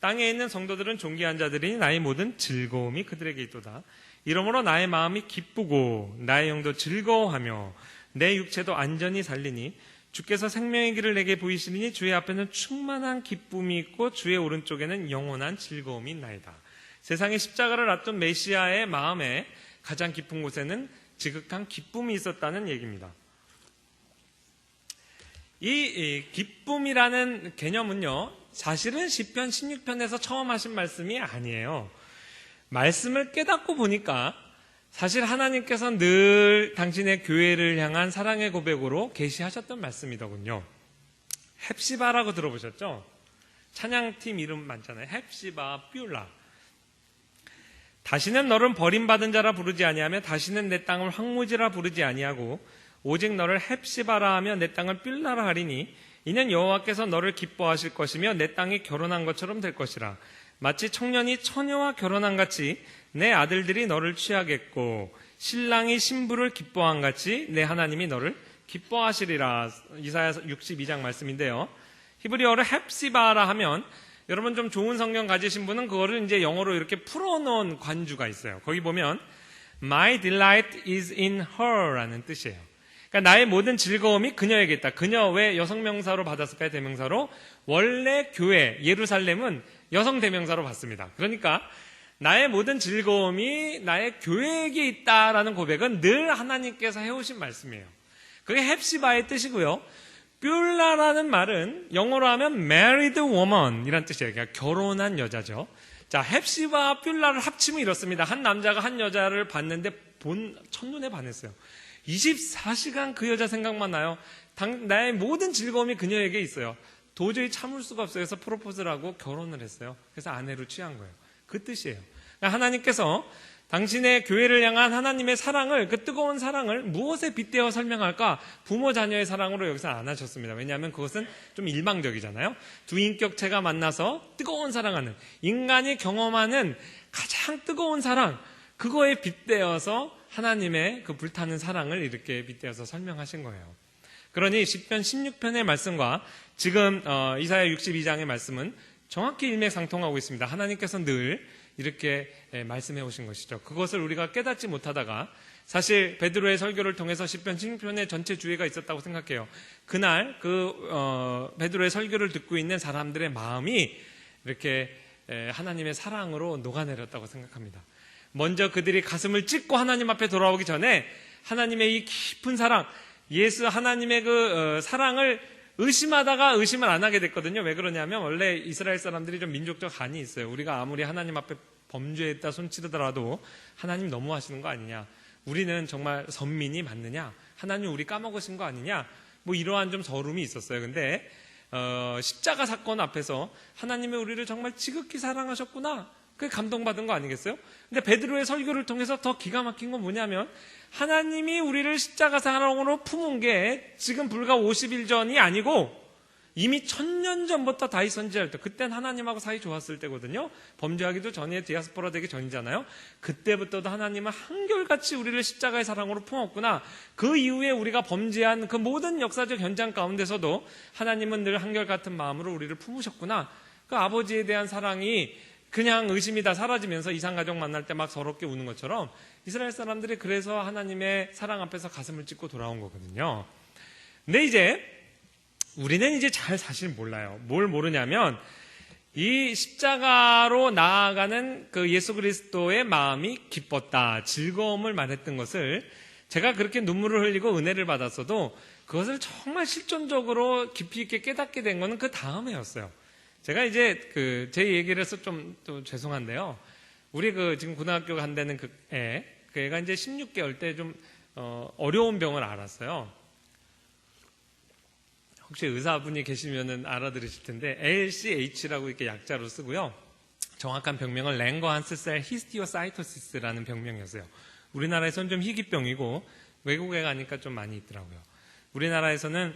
땅에 있는 성도들은 존귀한 자들이니 나의 모든 즐거움이 그들에게 있도다. 이러므로 나의 마음이 기쁘고 나의 영도 즐거워하며 내 육체도 안전히 살리니 주께서 생명의 길을 내게 보이시니 주의 앞에는 충만한 기쁨이 있고 주의 오른쪽에는 영원한 즐거움이 있나이다. 세상에 십자가를 앞둔 메시아의 마음에 가장 깊은 곳에는 지극한 기쁨이 있었다는 얘기입니다. 이 기쁨이라는 개념은요, 사실은 시편 16편에서 처음 하신 말씀이 아니에요. 말씀을 깨닫고 보니까 사실 하나님께서 늘 당신의 교회를 향한 사랑의 고백으로 계시하셨던 말씀이더군요. 헵시바라고 들어보셨죠? 찬양팀 이름 많잖아요. 헵시바, 뷸라. 다시는 너를 버림받은 자라 부르지 아니하며 다시는 내 땅을 황무지라 부르지 아니하고 오직 너를 헵시바라 하며 내 땅을 뷸라라 하리니 이는 여호와께서 너를 기뻐하실 것이며 내 땅이 결혼한 것처럼 될 것이라. 마치 청년이 처녀와 결혼한 같이 내 아들들이 너를 취하겠고 신랑이 신부를 기뻐한 같이 내 하나님이 너를 기뻐하시리라. 이사야 62장 말씀인데요. 히브리어로 헵시바라 하면 여러분 좀 좋은 성경 가지신 분은 그거를 이제 영어로 이렇게 풀어놓은 관주가 있어요. 거기 보면 My delight is in her 라는 뜻이에요. 그러니까 나의 모든 즐거움이 그녀에게 있다. 그녀 왜 여성 명사로 받았을까요? 대명사로? 원래 교회 예루살렘은 여성 대명사로 받습니다. 그러니까 나의 모든 즐거움이 나의 교회에게 있다라는 고백은 늘 하나님께서 해오신 말씀이에요. 그게 헵시바의 뜻이고요. 뷸라라는 말은 영어로 하면 married woman 이란 뜻이에요. 그러니까 결혼한 여자죠. 자, 헵시바와 뷸라를 합치면 이렇습니다. 한 남자가 한 여자를 봤는데 첫눈에 반했어요. 24시간 그 여자 생각만 나요. 나의 모든 즐거움이 그녀에게 있어요. 도저히 참을 수가 없어요. 그래서 프로포즈를 하고 결혼을 했어요. 그래서 아내로 취한 거예요. 그 뜻이에요. 그러니까 하나님께서 당신의 교회를 향한 하나님의 사랑을, 그 뜨거운 사랑을 무엇에 빗대어 설명할까? 부모 자녀의 사랑으로 여기서 안 하셨습니다. 왜냐하면 그것은 좀 일방적이잖아요. 두 인격체가 만나서 뜨거운 사랑하는, 인간이 경험하는 가장 뜨거운 사랑, 그거에 빗대어서 하나님의 그 불타는 사랑을 이렇게 빗대어서 설명하신 거예요. 그러니 시편 16편의 말씀과 지금 이사야 62장의 말씀은 정확히 일맥상통하고 있습니다. 하나님께서 늘 이렇게 말씀해 오신 것이죠. 그것을 우리가 깨닫지 못하다가 사실 베드로의 설교를 통해서 시편 16편의 전체 주의가 있었다고 생각해요. 그날 베드로의 설교를 듣고 있는 사람들의 마음이 이렇게 하나님의 사랑으로 녹아내렸다고 생각합니다. 먼저 그들이 가슴을 찢고 하나님 앞에 돌아오기 전에 하나님의 이 깊은 사랑, 예수 하나님의 그 사랑을 의심하다가 의심을 안 하게 됐거든요. 왜 그러냐면 원래 이스라엘 사람들이 좀 민족적 한이 있어요. 우리가 아무리 하나님 앞에 범죄했다 손치르더라도 하나님 너무하시는 거 아니냐, 우리는 정말 선민이 맞느냐, 하나님 우리 까먹으신 거 아니냐, 뭐 이러한 좀 서름이 있었어요. 근데 십자가 사건 앞에서 하나님이 우리를 정말 지극히 사랑하셨구나, 그게 감동받은 거 아니겠어요? 근데 베드로의 설교를 통해서 더 기가 막힌 건 뭐냐면 하나님이 우리를 십자가상으로 품은 게 지금 불과 50일 전이 아니고 이미 1000년 전부터 다윗 선지할 때, 그땐 하나님하고 사이 좋았을 때거든요. 범죄하기도 전에 디아스포라 되기 전이잖아요. 그때부터도 하나님은 한결같이 우리를 십자가의 사랑으로 품었구나. 그 이후에 우리가 범죄한 그 모든 역사적 현장 가운데서도 하나님은 늘 한결같은 마음으로 우리를 품으셨구나. 그 아버지에 대한 사랑이 그냥 의심이 다 사라지면서 이상가족 만날 때 막 서럽게 우는 것처럼 이스라엘 사람들이 그래서 하나님의 사랑 앞에서 가슴을 찢고 돌아온 거거든요. 근데 이제 우리는 이제 잘 사실 몰라요. 뭘 모르냐면 이 십자가로 나아가는 그 예수 그리스도의 마음이 기뻤다, 즐거움을 말했던 것을 제가 그렇게 눈물을 흘리고 은혜를 받았어도 그것을 정말 실존적으로 깊이 있게 깨닫게 된 거는 그 다음에였어요. 제가 이제 제 얘기를 해서 좀 또 죄송한데요. 우리 지금 고등학교 간다는 그 애가 이제 16개월 때 좀 어려운 병을 앓았어요. 혹시 의사분이 계시면은 알아들으실 텐데 LCH라고 이렇게 약자로 쓰고요. 정확한 병명은 랭거한스셀 히스티오사이토시스라는 병명이었어요. 우리나라에서는 좀 희귀병이고 외국에 가니까 좀 많이 있더라고요. 우리나라에서는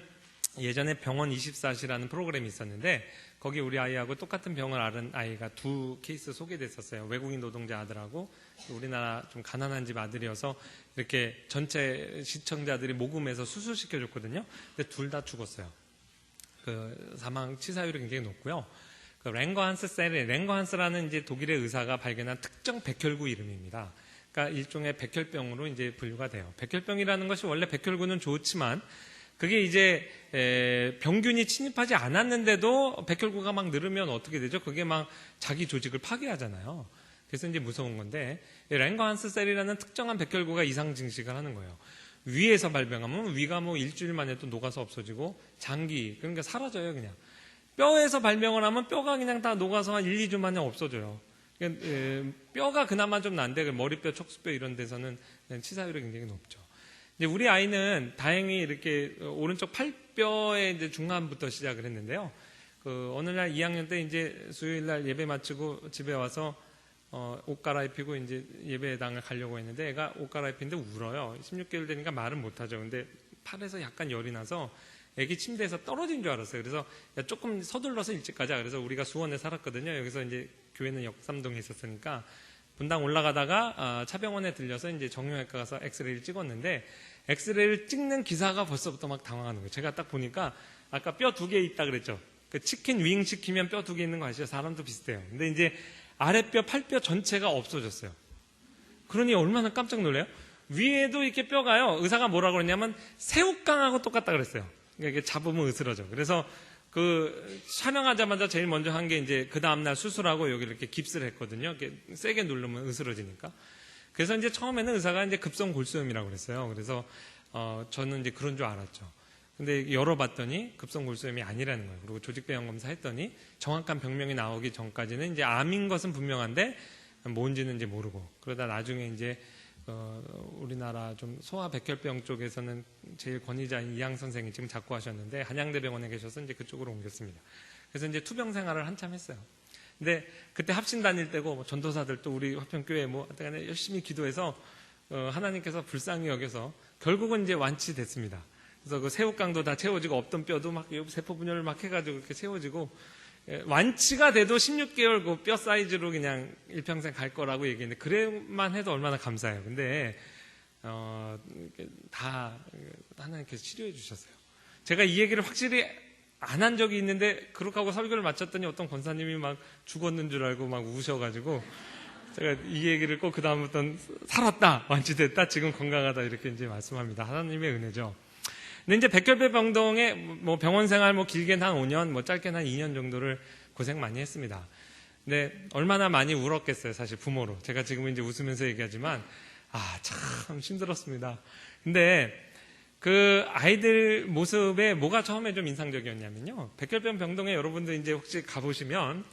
예전에 병원 24시라는 프로그램이 있었는데 거기 우리 아이하고 똑같은 병을 앓은 아이가 2 케이스 소개됐었어요. 외국인 노동자 아들하고 우리나라 좀 가난한 집 아들이어서 이렇게 전체 시청자들이 모금해서 수술시켜줬거든요. 근데 둘 다 죽었어요. 사망 치사율이 굉장히 높고요. 랭거한스라는 이제 독일의 의사가 발견한 특정 백혈구 이름입니다. 그러니까 일종의 백혈병으로 이제 분류가 돼요. 백혈병이라는 것이 원래 백혈구는 좋지만 그게 이제 병균이 침입하지 않았는데도 백혈구가 막 늘으면 어떻게 되죠? 그게 막 자기 조직을 파괴하잖아요. 그래서 이제 무서운 건데 랭거한스셀이라는 특정한 백혈구가 이상 증식을 하는 거예요. 위에서 발병하면 위가 뭐 일주일 만에 또 녹아서 없어지고 장기 그러니까 사라져요 그냥. 뼈에서 발병을 하면 뼈가 그냥 다 녹아서 한 1, 2주 만에 없어져요. 그러니까 뼈가 그나마 좀 난데 머리뼈, 척수뼈 이런 데서는 치사율이 굉장히 높죠. 이제 우리 아이는 다행히 이렇게 오른쪽 팔뼈의 이제 중간부터 시작을 했는데요. 어느 날 2학년 때 이제 수요일 날 예배 마치고 집에 와서 옷 갈아입히고 이제 예배당을 가려고 했는데 애가 옷 갈아입히는데 울어요. 16개월 되니까 말은 못하죠. 근데 팔에서 약간 열이 나서 애기 침대에서 떨어진 줄 알았어요. 그래서 야, 조금 서둘러서 일찍 가자. 그래서 우리가 수원에 살았거든요. 여기서 이제 교회는 역삼동에 있었으니까 분당 올라가다가 차병원에 들려서 이제 정형외과 가서 엑스레이를 찍었는데 엑스레이를 찍는 기사가 벌써부터 막 당황하는 거예요. 제가 딱 보니까 아까 뼈 2개 있다 그랬죠. 그 치킨 윙 시키면 뼈 2개 있는 거 아시죠? 사람도 비슷해요. 근데 이제 아랫뼈, 팔뼈 전체가 없어졌어요. 그러니 얼마나 깜짝 놀래요? 위에도 이렇게 뼈가요. 의사가 뭐라고 그랬냐면 새우깡하고 똑같다 그랬어요. 그러니까 이게 잡으면 으스러져. 그래서 촬영하자마자 제일 먼저 한 게 이제 그 다음날 수술하고 여기 이렇게 깁스를 했거든요. 이렇게 세게 누르면 으스러지니까. 그래서 이제 처음에는 의사가 이제 급성 골수염이라고 그랬어요. 그래서 저는 이제 그런 줄 알았죠. 근데 열어봤더니 급성 골수염이 아니라는 거예요. 그리고 조직배양 검사했더니 정확한 병명이 나오기 전까지는 이제 암인 것은 분명한데 뭔지는 이제 모르고 그러다 나중에 이제 우리나라 좀 소아백혈병 쪽에서는 제일 권위자인 이양 선생이 지금 자꾸 하셨는데 한양대병원에 계셔서 이제 그쪽으로 옮겼습니다. 그래서 이제 투병 생활을 한참 했어요. 근데 그때 합신 다닐 때고 뭐 전도사들 또 우리 화평교회 뭐 열심히 기도해서 하나님께서 불쌍히 여겨서 결국은 이제 완치됐습니다. 그래서 그 새우깡도 다 채워지고 없던 뼈도 막 세포 분열을 막 해가지고 이렇게 채워지고 완치가 돼도 16개월 그 뼈 사이즈로 그냥 일평생 갈 거라고 얘기했는데 그래만 해도 얼마나 감사해요. 근데 다 하나님께서 치료해 주셨어요. 제가 이 얘기를 확실히 안 한 적이 있는데 그렇게 하고 설교를 마쳤더니 어떤 권사님이 막 죽었는 줄 알고 막 우셔가지고 제가 이 얘기를 꼭 그 다음부터는 살았다, 완치됐다, 지금 건강하다 이렇게 이제 말씀합니다. 하나님의 은혜죠. 근데 이제 백혈병 병동에 뭐 병원 생활 뭐 길게는 한 5년, 뭐 짧게는 한 2년 정도를 고생 많이 했습니다. 근데 얼마나 많이 울었겠어요, 사실 부모로. 제가 지금 이제 웃으면서 얘기하지만 참 힘들었습니다. 근데 그 아이들 모습에 뭐가 처음에 좀 인상적이었냐면요. 백혈병 병동에 여러분들 이제 혹시 가보시면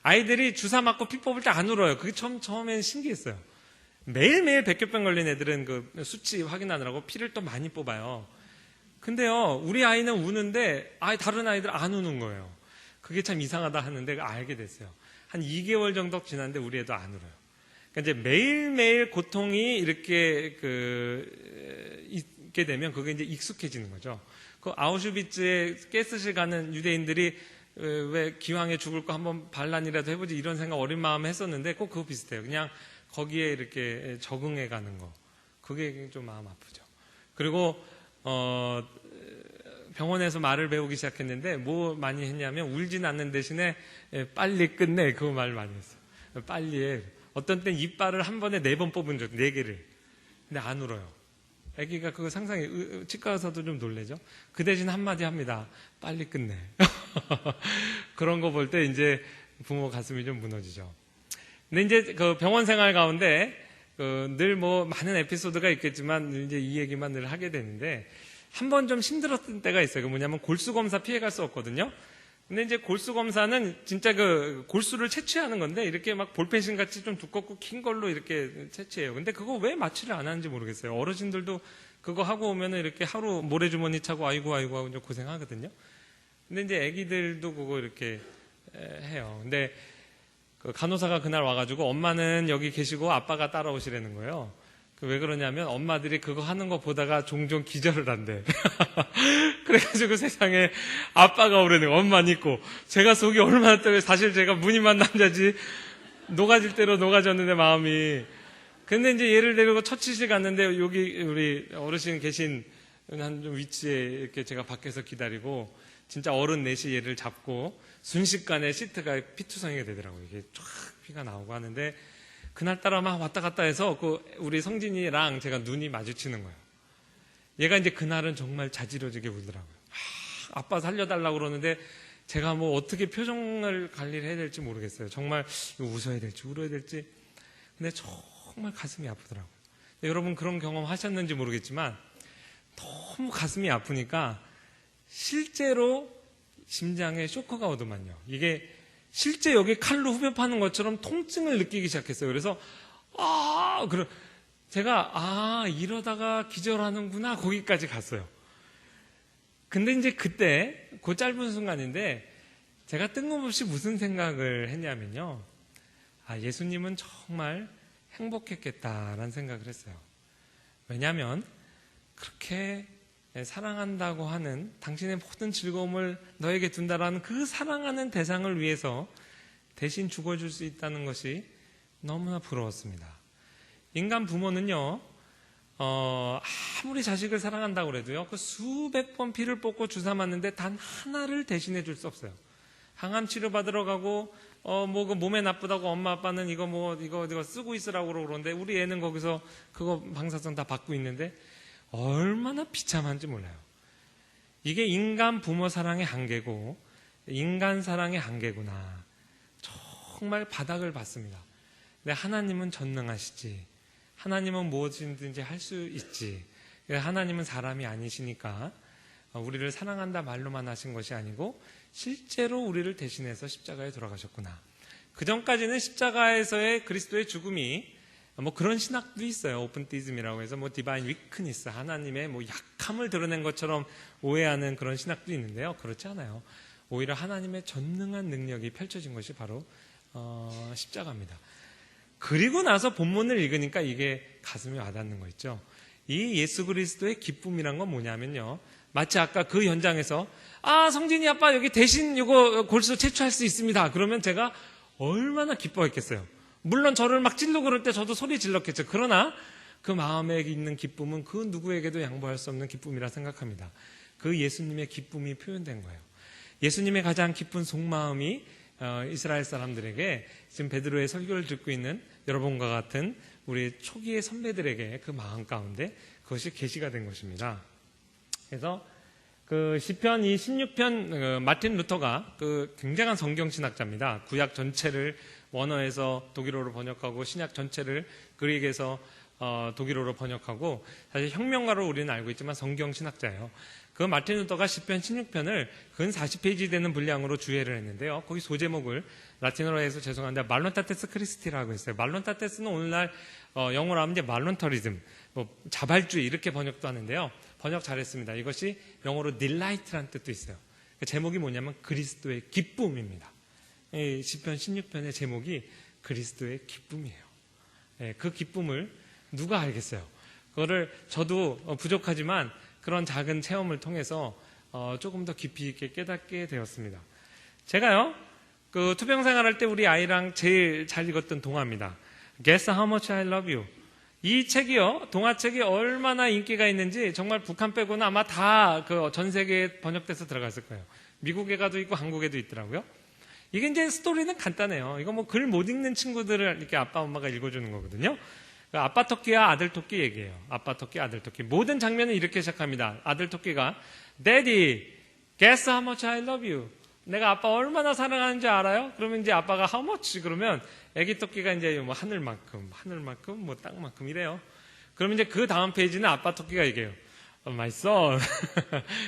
아이들이 주사 맞고 피 뽑을 때 안 울어요. 그게 처음엔 신기했어요. 매일매일 백혈병 걸린 애들은 그 수치 확인하느라고 피를 또 많이 뽑아요. 근데요, 우리 아이는 우는데 다른 아이들 안 우는 거예요. 그게 참 이상하다 하는데 알게 됐어요. 한 2개월 정도 지났는데 우리 애도 안 울어요. 그러니까 이제 매일매일 고통이 이렇게 있게 되면 그게 이제 익숙해지는 거죠. 그 아우슈비츠에 가스실 가는 유대인들이 왜 기왕에 죽을 거 한번 반란이라도 해보지 이런 생각 어린 마음에 했었는데 꼭 그거 비슷해요. 그냥 거기에 이렇게 적응해 가는 거. 그게 좀 마음 아프죠. 그리고 병원에서 말을 배우기 시작했는데 뭐 많이 했냐면 울진 않는 대신에 빨리 끝내 그거 말 많이 했어요. 빨리 해. 어떤 땐 이빨을 한 번에 4번 뽑은 적 4개를. 근데 안 울어요. 아기가 그거 상상해. 치과 가서도 좀 놀래죠. 그 대신 한마디 합니다. 빨리 끝내. 그런 거 볼 때 이제 부모 가슴이 좀 무너지죠. 근데 이제 그 병원 생활 가운데 늘 뭐 많은 에피소드가 있겠지만 이제 이 얘기만 늘 하게 되는데 한 번 좀 힘들었던 때가 있어요. 그 뭐냐면 골수 검사 피해갈 수 없거든요. 근데 이제 골수 검사는 진짜 그 골수를 채취하는 건데 이렇게 막 볼펜신 같이 좀 두껍고 긴 걸로 이렇게 채취해요. 근데 그거 왜 마취를 안 하는지 모르겠어요. 어르신들도 그거 하고 오면은 이렇게 하루 모래주머니 차고 아이고 하고 좀 고생하거든요. 근데 이제 아기들도 그거 이렇게 해요. 근데 그 간호사가 그날 와가지고 엄마는 여기 계시고 아빠가 따라오시라는 거예요. 왜 그러냐면 엄마들이 그거 하는 거 보다가 종종 기절을 한대. 그래가지고 세상에 아빠가 오라는 거예요. 엄마는 있고. 제가 속이 얼마나 떠요. 사실 제가 무늬만 남자지 녹아질 대로 녹아졌는데 마음이. 근데 이제 얘를 데리고 처치실 갔는데 여기 우리 어르신 계신 한 좀 위치에 이렇게 제가 밖에서 기다리고 진짜 어른 넷이 얘를 잡고 순식간에 시트가 피투성이가 되더라고요. 이게 쫙 피가 나오고 하는데 그날따라 막 왔다 갔다 해서 그 우리 성진이랑 제가 눈이 마주치는 거예요. 얘가 이제 그날은 정말 자지러지게 울더라고요. 아빠 살려달라고 그러는데 제가 뭐 어떻게 표정을 관리를 해야 될지 모르겠어요. 정말 웃어야 될지 울어야 될지. 근데 정말 가슴이 아프더라고요. 여러분 그런 경험 하셨는지 모르겠지만 너무 가슴이 아프니까 실제로 심장에 쇼크가 오더만요. 이게 실제 여기 칼로 후벼 파는 것처럼 통증을 느끼기 시작했어요. 그래서 제가 이러다가 기절하는구나 거기까지 갔어요. 근데 이제 그때 그 짧은 순간인데 제가 뜬금없이 무슨 생각을 했냐면요. 예수님은 정말 행복했겠다라는 생각을 했어요. 왜냐하면 그렇게 사랑한다고 하는 당신의 모든 즐거움을 너에게 둔다라는 그 사랑하는 대상을 위해서 대신 죽어줄 수 있다는 것이 너무나 부러웠습니다. 인간 부모는요, 아무리 자식을 사랑한다고 해도요, 그 수백 번 피를 뽑고 주사 맞는데 단 하나를 대신해 줄 수 없어요. 항암 치료 받으러 가고, 그 몸에 나쁘다고 엄마 아빠는 이거 쓰고 있으라고 그러는데 우리 애는 거기서 그거 방사선 다 받고 있는데 얼마나 비참한지 몰라요. 이게 인간 부모 사랑의 한계고 인간 사랑의 한계구나. 정말 바닥을 봤습니다. 근데 하나님은 전능하시지. 하나님은 무엇이든지 할 수 있지. 하나님은 사람이 아니시니까 우리를 사랑한다 말로만 하신 것이 아니고 실제로 우리를 대신해서 십자가에 돌아가셨구나. 그 전까지는 십자가에서의 그리스도의 죽음이 그런 신학도 있어요. 오픈티즘이라고 해서 디바인 위크니스, 하나님의 약함을 드러낸 것처럼 오해하는 그런 신학도 있는데요. 그렇지 않아요. 오히려 하나님의 전능한 능력이 펼쳐진 것이 바로 십자가입니다. 그리고 나서 본문을 읽으니까 이게 가슴에 와닿는 거 있죠. 이 예수 그리스도의 기쁨이란 건 뭐냐면요. 마치 아까 그 현장에서 성진이 아빠 여기 대신 이거 골수 채취할 수 있습니다. 그러면 제가 얼마나 기뻐했겠어요. 물론 저를 막 찔러 그럴 때 저도 소리 질렀겠죠. 그러나 그 마음에 있는 기쁨은 그 누구에게도 양보할 수 없는 기쁨이라 생각합니다. 그 예수님의 기쁨이 표현된 거예요. 예수님의 가장 기쁜 속마음이 이스라엘 사람들에게 지금 베드로의 설교를 듣고 있는 여러분과 같은 우리 초기의 선배들에게 그 마음 가운데 그것이 계시가 된 것입니다. 그래서 그 시편 이 16편 마틴 루터가 그 굉장한 성경 신학자입니다. 구약 전체를 원어에서 독일어로 번역하고 신약 전체를 그릭에서 독일어로 번역하고 사실 혁명가로 우리는 알고 있지만 성경 신학자예요. 그 마틴 루터가 시편 16편을 근 40페이지 되는 분량으로 주해를 했는데요. 거기 소제목을 라틴어로 해서 죄송한데 말론타테스 크리스티라고 했어요. 말론타테스는 오늘날 영어로 하면 이제 말론터리즘, 자발주의 이렇게 번역도 하는데요. 번역 잘했습니다. 이것이 영어로 딜라이트라는 뜻도 있어요. 그 제목이 뭐냐면 그리스도의 기쁨입니다. 이 시편 16편의 제목이 그리스도의 기쁨이에요. 그 기쁨을 누가 알겠어요? 그거를 저도 부족하지만 그런 작은 체험을 통해서 조금 더 깊이 있게 깨닫게 되었습니다. 제가요, 그 투병 생활할 때 우리 아이랑 제일 잘 읽었던 동화입니다. Guess How Much I Love You. 이 책이요, 동화책이 얼마나 인기가 있는지 정말 북한 빼고는 아마 다 그 전 세계에 번역돼서 들어갔을 거예요. 미국에가도 있고 한국에도 있더라고요. 이게 이제 스토리는 간단해요. 이거 뭐 글 못 읽는 친구들을 이렇게 아빠 엄마가 읽어주는 거거든요. 아빠 토끼와 아들 토끼 얘기예요. 아빠 토끼, 아들 토끼. 모든 장면은 이렇게 시작합니다. 아들 토끼가 Daddy, guess how much I love you. 내가 아빠 얼마나 사랑하는지 알아요? 그러면 이제 아빠가 how much 그러면 애기 토끼가 이제 뭐 하늘만큼, 뭐 땅만큼 이래요. 그러면 이제 그 다음 페이지는 아빠 토끼가 얘기해요. My son,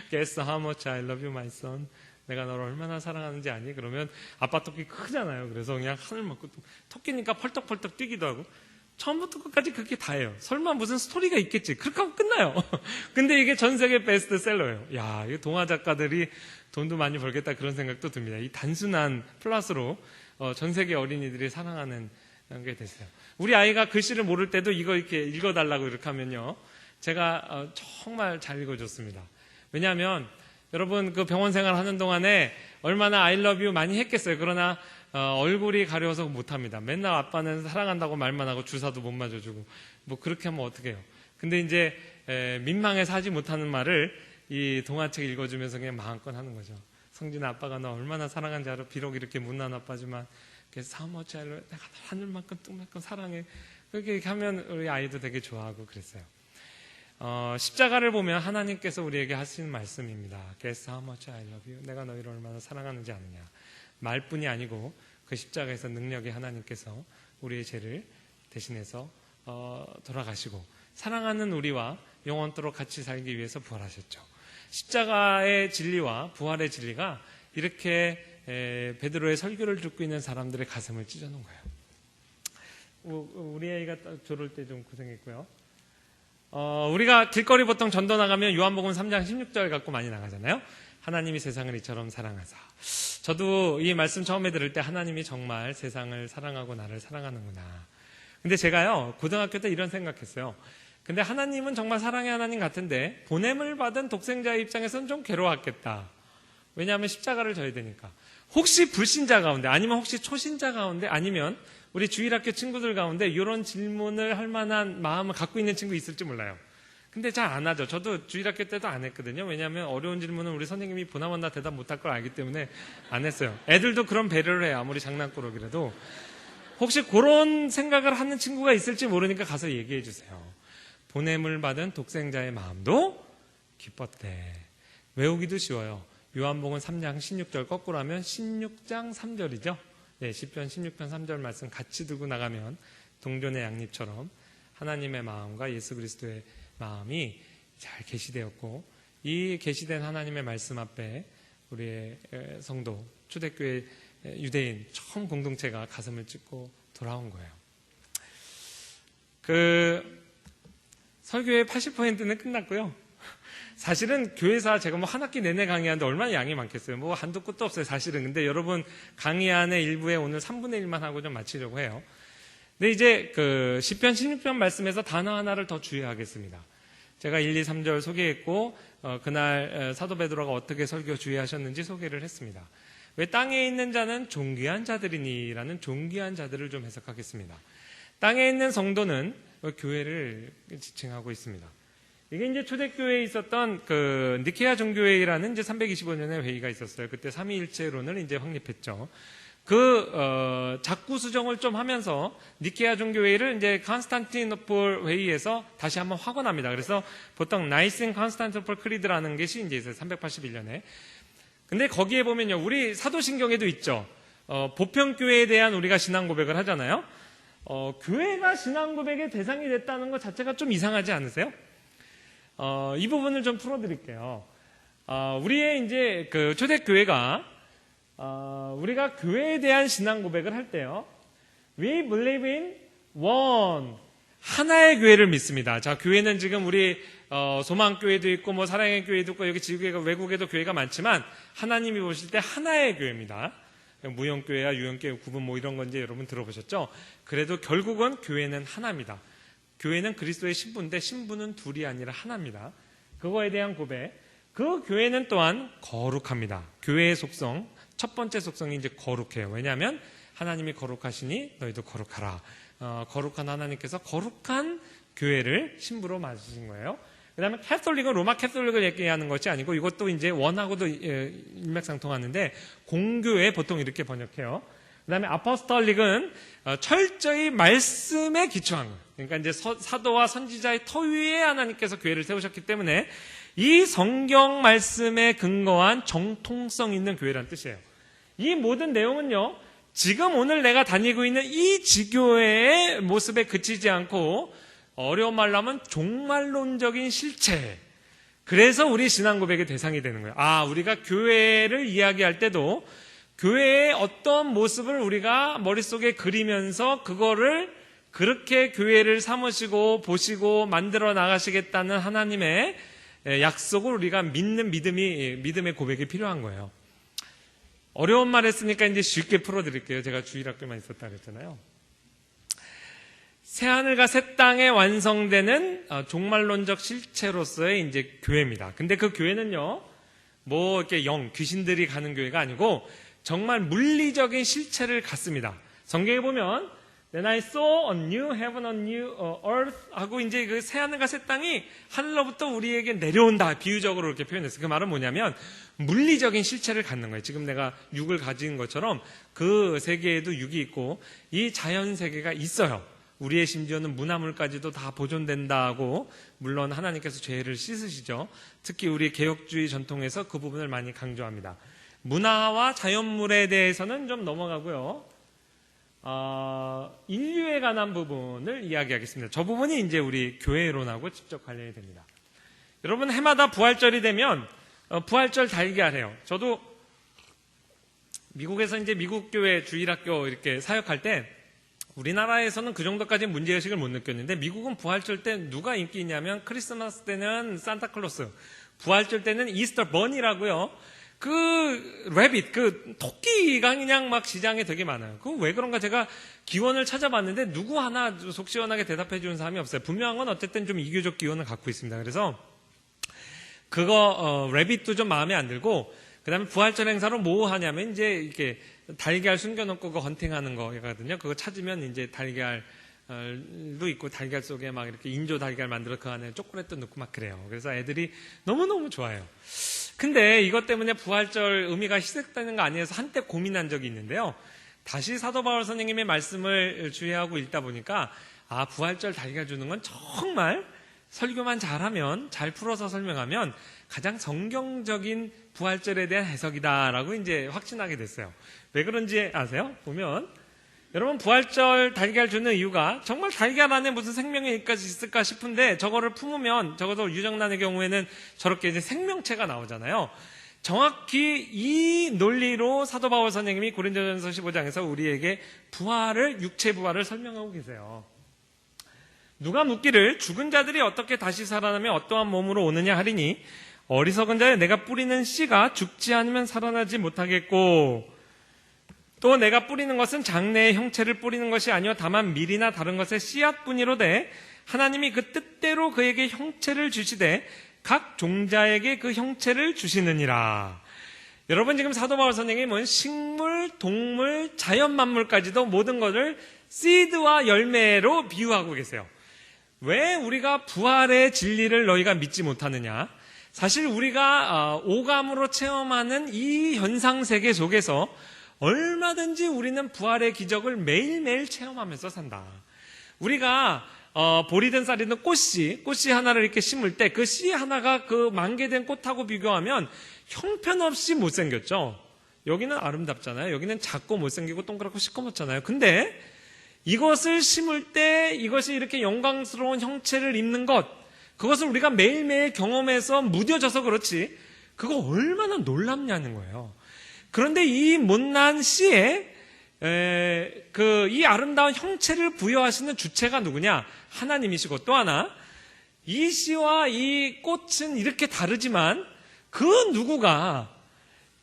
guess how much I love you, my son. 내가 너를 얼마나 사랑하는지 아니? 그러면 아빠 토끼 크잖아요. 그래서 그냥 하늘만큼 토끼니까 펄떡펄떡 뛰기도 하고 처음부터 끝까지 그렇게 다 해요. 설마 무슨 스토리가 있겠지. 그렇게 하고 끝나요. 근데 이게 전 세계 베스트셀러예요. 야, 이 동화 작가들이 돈도 많이 벌겠다 그런 생각도 듭니다. 이 단순한 플러스로 전 세계 어린이들이 사랑하는 게 됐어요. 우리 아이가 글씨를 모를 때도 이거 이렇게 읽어달라고 이렇게 하면요. 제가 정말 잘 읽어줬습니다. 왜냐하면 여러분 그 병원 생활 하는 동안에 얼마나 I love you 많이 했겠어요. 그러나 얼굴이 가려워서 못합니다. 맨날 아빠는 사랑한다고 말만 하고 주사도 못 맞아주고 뭐 그렇게 하면 어떡해요. 근데 이제 민망해서 하지 못하는 말을 이 동화책 읽어주면서 그냥 마음껏 하는 거죠. 성진아, 아빠가 너 얼마나 사랑한지 알아? 비록 이렇게 못난 아빠지만 사모치 알로 내가 하늘만큼 땅만큼 사랑해. 그렇게 하면 우리 아이도 되게 좋아하고 그랬어요. 십자가를 보면 하나님께서 우리에게 하시는 말씀입니다. Guess how much I love you. 내가 너희를 얼마나 사랑하는지 아느냐. 말뿐이 아니고 그 십자가에서 능력의 하나님께서 우리의 죄를 대신해서 돌아가시고 사랑하는 우리와 영원토록 같이 살기 위해서 부활하셨죠. 십자가의 진리와 부활의 진리가 이렇게 베드로의 설교를 듣고 있는 사람들의 가슴을 찢어놓은 거예요. 우리 아이가 졸을 때 좀 고생했고요. 우리가 길거리 보통 전도 나가면 요한복음 3장 16절 갖고 많이 나가잖아요. 하나님이 세상을 이처럼 사랑하사. 저도 이 말씀 처음에 들을 때 하나님이 정말 세상을 사랑하고 나를 사랑하는구나. 근데 제가요, 고등학교 때 이런 생각했어요. 근데 하나님은 정말 사랑의 하나님 같은데 보냄을 받은 독생자의 입장에서는 좀 괴로웠겠다. 왜냐하면 십자가를 져야 되니까. 혹시 불신자 가운데 아니면 혹시 초신자 가운데 아니면 우리 주일학교 친구들 가운데 이런 질문을 할 만한 마음을 갖고 있는 친구 있을지 몰라요. 근데 잘 안 하죠. 저도 주일학교 때도 안 했거든요. 왜냐하면 어려운 질문은 우리 선생님이 보나마나 대답 못할 걸 알기 때문에 안 했어요. 애들도 그런 배려를 해요. 아무리 장난꾸러기라도. 혹시 그런 생각을 하는 친구가 있을지 모르니까 가서 얘기해 주세요. 보냄을 받은 독생자의 마음도 기뻤대. 외우기도 쉬워요. 요한복음 3장 16절 거꾸로 하면 16장 3절이죠. 네, 시편 16편 3절 말씀 같이 들고 나가면 동전의 양립처럼 하나님의 마음과 예수 그리스도의 마음이 잘 계시되었고 이 계시된 하나님의 말씀 앞에 우리의 성도, 초대교회 유대인 처음 공동체가 가슴을 찢고 돌아온 거예요. 설교의 80%는 끝났고요. 사실은 교회사 제가 뭐 한 학기 내내 강의하는데 얼마나 양이 많겠어요. 뭐 한도 끝도 없어요, 사실은. 근데 여러분 강의안의 일부에 오늘 3분의 1만 하고 좀 마치려고 해요. 근데 이제 시편 16편 말씀에서 단어 하나를 더 주의하겠습니다. 제가 1, 2, 3절 소개했고 그날 사도 베드로가 어떻게 설교 주의하셨는지 소개를 했습니다. 왜 땅에 있는 자는 존귀한 자들이니라는 존귀한 자들을 좀 해석하겠습니다. 땅에 있는 성도는 교회를 지칭하고 있습니다. 이게 이제 초대교회에 있었던 니케아 종교회의라는 이제 325년의 회의가 있었어요. 그때 삼위일체론을 이제 확립했죠. 작구 수정을 좀 하면서 니케아 종교회의를 이제 컨스탄티노폴 회의에서 다시 한번 확언합니다. 그래서 보통 나이신 컨스탄티노폴 크리드라는 것이 이제 있어요. 381년에. 근데 거기에 보면요, 우리 사도신경에도 있죠. 보편교회에 대한 우리가 신앙 고백을 하잖아요. 교회가 신앙 고백의 대상이 됐다는 것 자체가 좀 이상하지 않으세요? 이 부분을 좀 풀어드릴게요. 우리의 이제 초대교회가 우리가 교회에 대한 신앙 고백을 할 때요, We believe in one. 하나의 교회를 믿습니다. 자, 교회는 지금 우리 소망교회도 있고 뭐 사랑의 교회도 있고 여기 지구에 외국에도 교회가 많지만 하나님이 보실 때 하나의 교회입니다. 무형교회와 유형교회 구분 뭐 이런 건지 여러분 들어보셨죠? 그래도 결국은 교회는 하나입니다. 교회는 그리스도의 신부인데 신부는 둘이 아니라 하나입니다. 그거에 대한 고백. 그 교회는 또한 거룩합니다. 교회의 속성, 첫 번째 속성이 이제 거룩해요. 왜냐하면 하나님이 거룩하시니 너희도 거룩하라. 거룩한 하나님께서 거룩한 교회를 신부로 맞으신 거예요. 그 다음에 캐톨릭은 로마 캐톨릭을 얘기하는 것이 아니고 이것도 이제 원하고도 일맥상통하는데 공교회 보통 이렇게 번역해요. 그 다음에 아포스톨릭은 철저히 말씀에 기초한 거예요. 그러니까 이제 사도와 선지자의 터 위에 하나님께서 교회를 세우셨기 때문에 이 성경 말씀에 근거한 정통성 있는 교회라는 뜻이에요. 이 모든 내용은요, 지금 오늘 내가 다니고 있는 이 지교회의 모습에 그치지 않고 어려운 말로 하면 종말론적인 실체. 그래서 우리 신앙 고백의 대상이 되는 거예요. 우리가 교회를 이야기할 때도 교회의 어떤 모습을 우리가 머릿속에 그리면서 그거를 그렇게 교회를 삼으시고 보시고 만들어 나가시겠다는 하나님의 약속을 우리가 믿는 믿음의 고백이 필요한 거예요. 어려운 말 했으니까 이제 쉽게 풀어드릴게요. 제가 주일학교만 있었다 그랬잖아요. 새하늘과 새 땅에 완성되는 종말론적 실체로서의 이제 교회입니다. 근데 그 교회는요, 뭐 이렇게 귀신들이 가는 교회가 아니고 정말 물리적인 실체를 갖습니다. 성경에 보면 Then I saw a new heaven, a new earth 하고 이제 그 새하늘과 새 땅이 하늘로부터 우리에게 내려온다. 비유적으로 이렇게 표현했어요. 그 말은 뭐냐면 물리적인 실체를 갖는 거예요. 지금 내가 육을 가진 것처럼 그 세계에도 육이 있고 이 자연 세계가 있어요. 우리의 심지어는 문화물까지도 다 보존된다고 물론 하나님께서 죄를 씻으시죠. 특히 우리 개혁주의 전통에서 그 부분을 많이 강조합니다. 문화와 자연물에 대해서는 좀 넘어가고요. 인류에 관한 부분을 이야기하겠습니다. 저 부분이 이제 우리 교회론하고 직접 관련이 됩니다. 여러분 해마다 부활절이 되면 부활절 달걀해요. 저도 미국에서 이제 미국 교회 주일학교 이렇게 사역할 때 우리나라에서는 그 정도까지 문제의식을 못 느꼈는데 미국은 부활절 때 누가 인기 있냐면 크리스마스 때는 산타클로스, 부활절 때는 이스터 버니라고요. 그 래빗, 그 토끼가 그냥 막 시장에 되게 많아요. 그 왜 그런가 제가 기원을 찾아봤는데 누구 하나 속 시원하게 대답해 주는 사람이 없어요. 분명한 건 어쨌든 좀 이교적 기원을 갖고 있습니다. 그래서 그거 래빗도 좀 마음에 안 들고 그다음에 부활절 행사로 뭐 하냐면 이제 이렇게 달걀 숨겨놓고 그 헌팅하는 거거든요. 그거 찾으면 이제 달걀도 있고 달걀 속에 막 이렇게 인조 달걀 만들어 그 안에 초콜릿도 넣고 막 그래요. 그래서 애들이 너무너무 좋아해요. 근데 이것 때문에 부활절 의미가 희석되는 거 아니어서 한때 고민한 적이 있는데요. 다시 사도 바울 선생님의 말씀을 주의하고 읽다 보니까 부활절 달걀 주는 건 정말 설교만 잘하면 잘 풀어서 설명하면 가장 성경적인 부활절에 대한 해석이다라고 이제 확신하게 됐어요. 왜 그런지 아세요? 보면 여러분 부활절 달걀 주는 이유가 정말 달걀 안에 무슨 생명이 있을까 싶은데 저거를 품으면 적어도 유정란의 경우에는 저렇게 이제 생명체가 나오잖아요. 정확히 이 논리로 사도 바울 선생님이 고린도전서 15장에서 우리에게 육체 부활을 설명하고 계세요. 누가 묻기를 죽은 자들이 어떻게 다시 살아나며 어떠한 몸으로 오느냐 하리니 어리석은 자여 내가 뿌리는 씨가 죽지 않으면 살아나지 못하겠고 또 내가 뿌리는 것은 장래의 형체를 뿌리는 것이 아니요 다만 밀이나 다른 것의 씨앗뿐이로되 하나님이 그 뜻대로 그에게 형체를 주시되 각 종자에게 그 형체를 주시느니라. 여러분 지금 사도 바울 선생님은 식물, 동물, 자연 만물까지도 모든 것을 씨드와 열매로 비유하고 계세요. 왜 우리가 부활의 진리를 너희가 믿지 못하느냐? 사실 우리가 오감으로 체험하는 이 현상 세계 속에서 얼마든지 우리는 부활의 기적을 매일매일 체험하면서 산다. 우리가 보리든 쌀이든 꽃씨 하나를 이렇게 심을 때 그 씨 하나가 그 만개된 꽃하고 비교하면 형편없이 못생겼죠. 여기는 아름답잖아요. 여기는 작고 못생기고 동그랗고 시커멓잖아요. 근데 이것을 심을 때 이것이 이렇게 영광스러운 형체를 입는 것, 그것을 우리가 매일매일 경험해서 무뎌져서 그렇지 그거 얼마나 놀랍냐는 거예요. 그런데 이 못난 씨에 이 아름다운 형체를 부여하시는 주체가 누구냐? 하나님이시고 또 하나 이 씨와 이 꽃은 이렇게 다르지만 그 누구가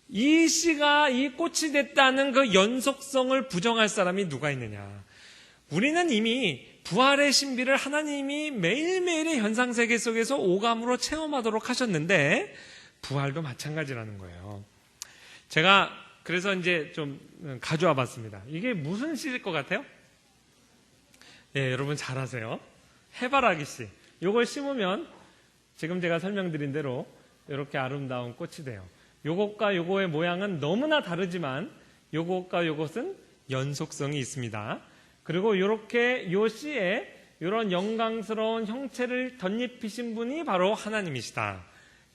이 씨가 이 꽃이 됐다는 그 연속성을 부정할 사람이 누가 있느냐. 우리는 이미 부활의 신비를 하나님이 매일매일의 현상세계 속에서 오감으로 체험하도록 하셨는데 부활도 마찬가지라는 거예요. 제가 그래서 이제 좀 가져와 봤습니다. 이게 무슨 씨일 것 같아요? 예, 여러분 잘 아세요. 해바라기 씨. 요걸 심으면 지금 제가 설명드린 대로 이렇게 아름다운 꽃이 돼요. 요것과 요거의 모양은 너무나 다르지만 요것과 요것은 연속성이 있습니다. 그리고 이렇게 요 씨에 이런 영광스러운 형체를 덧입히신 분이 바로 하나님이시다.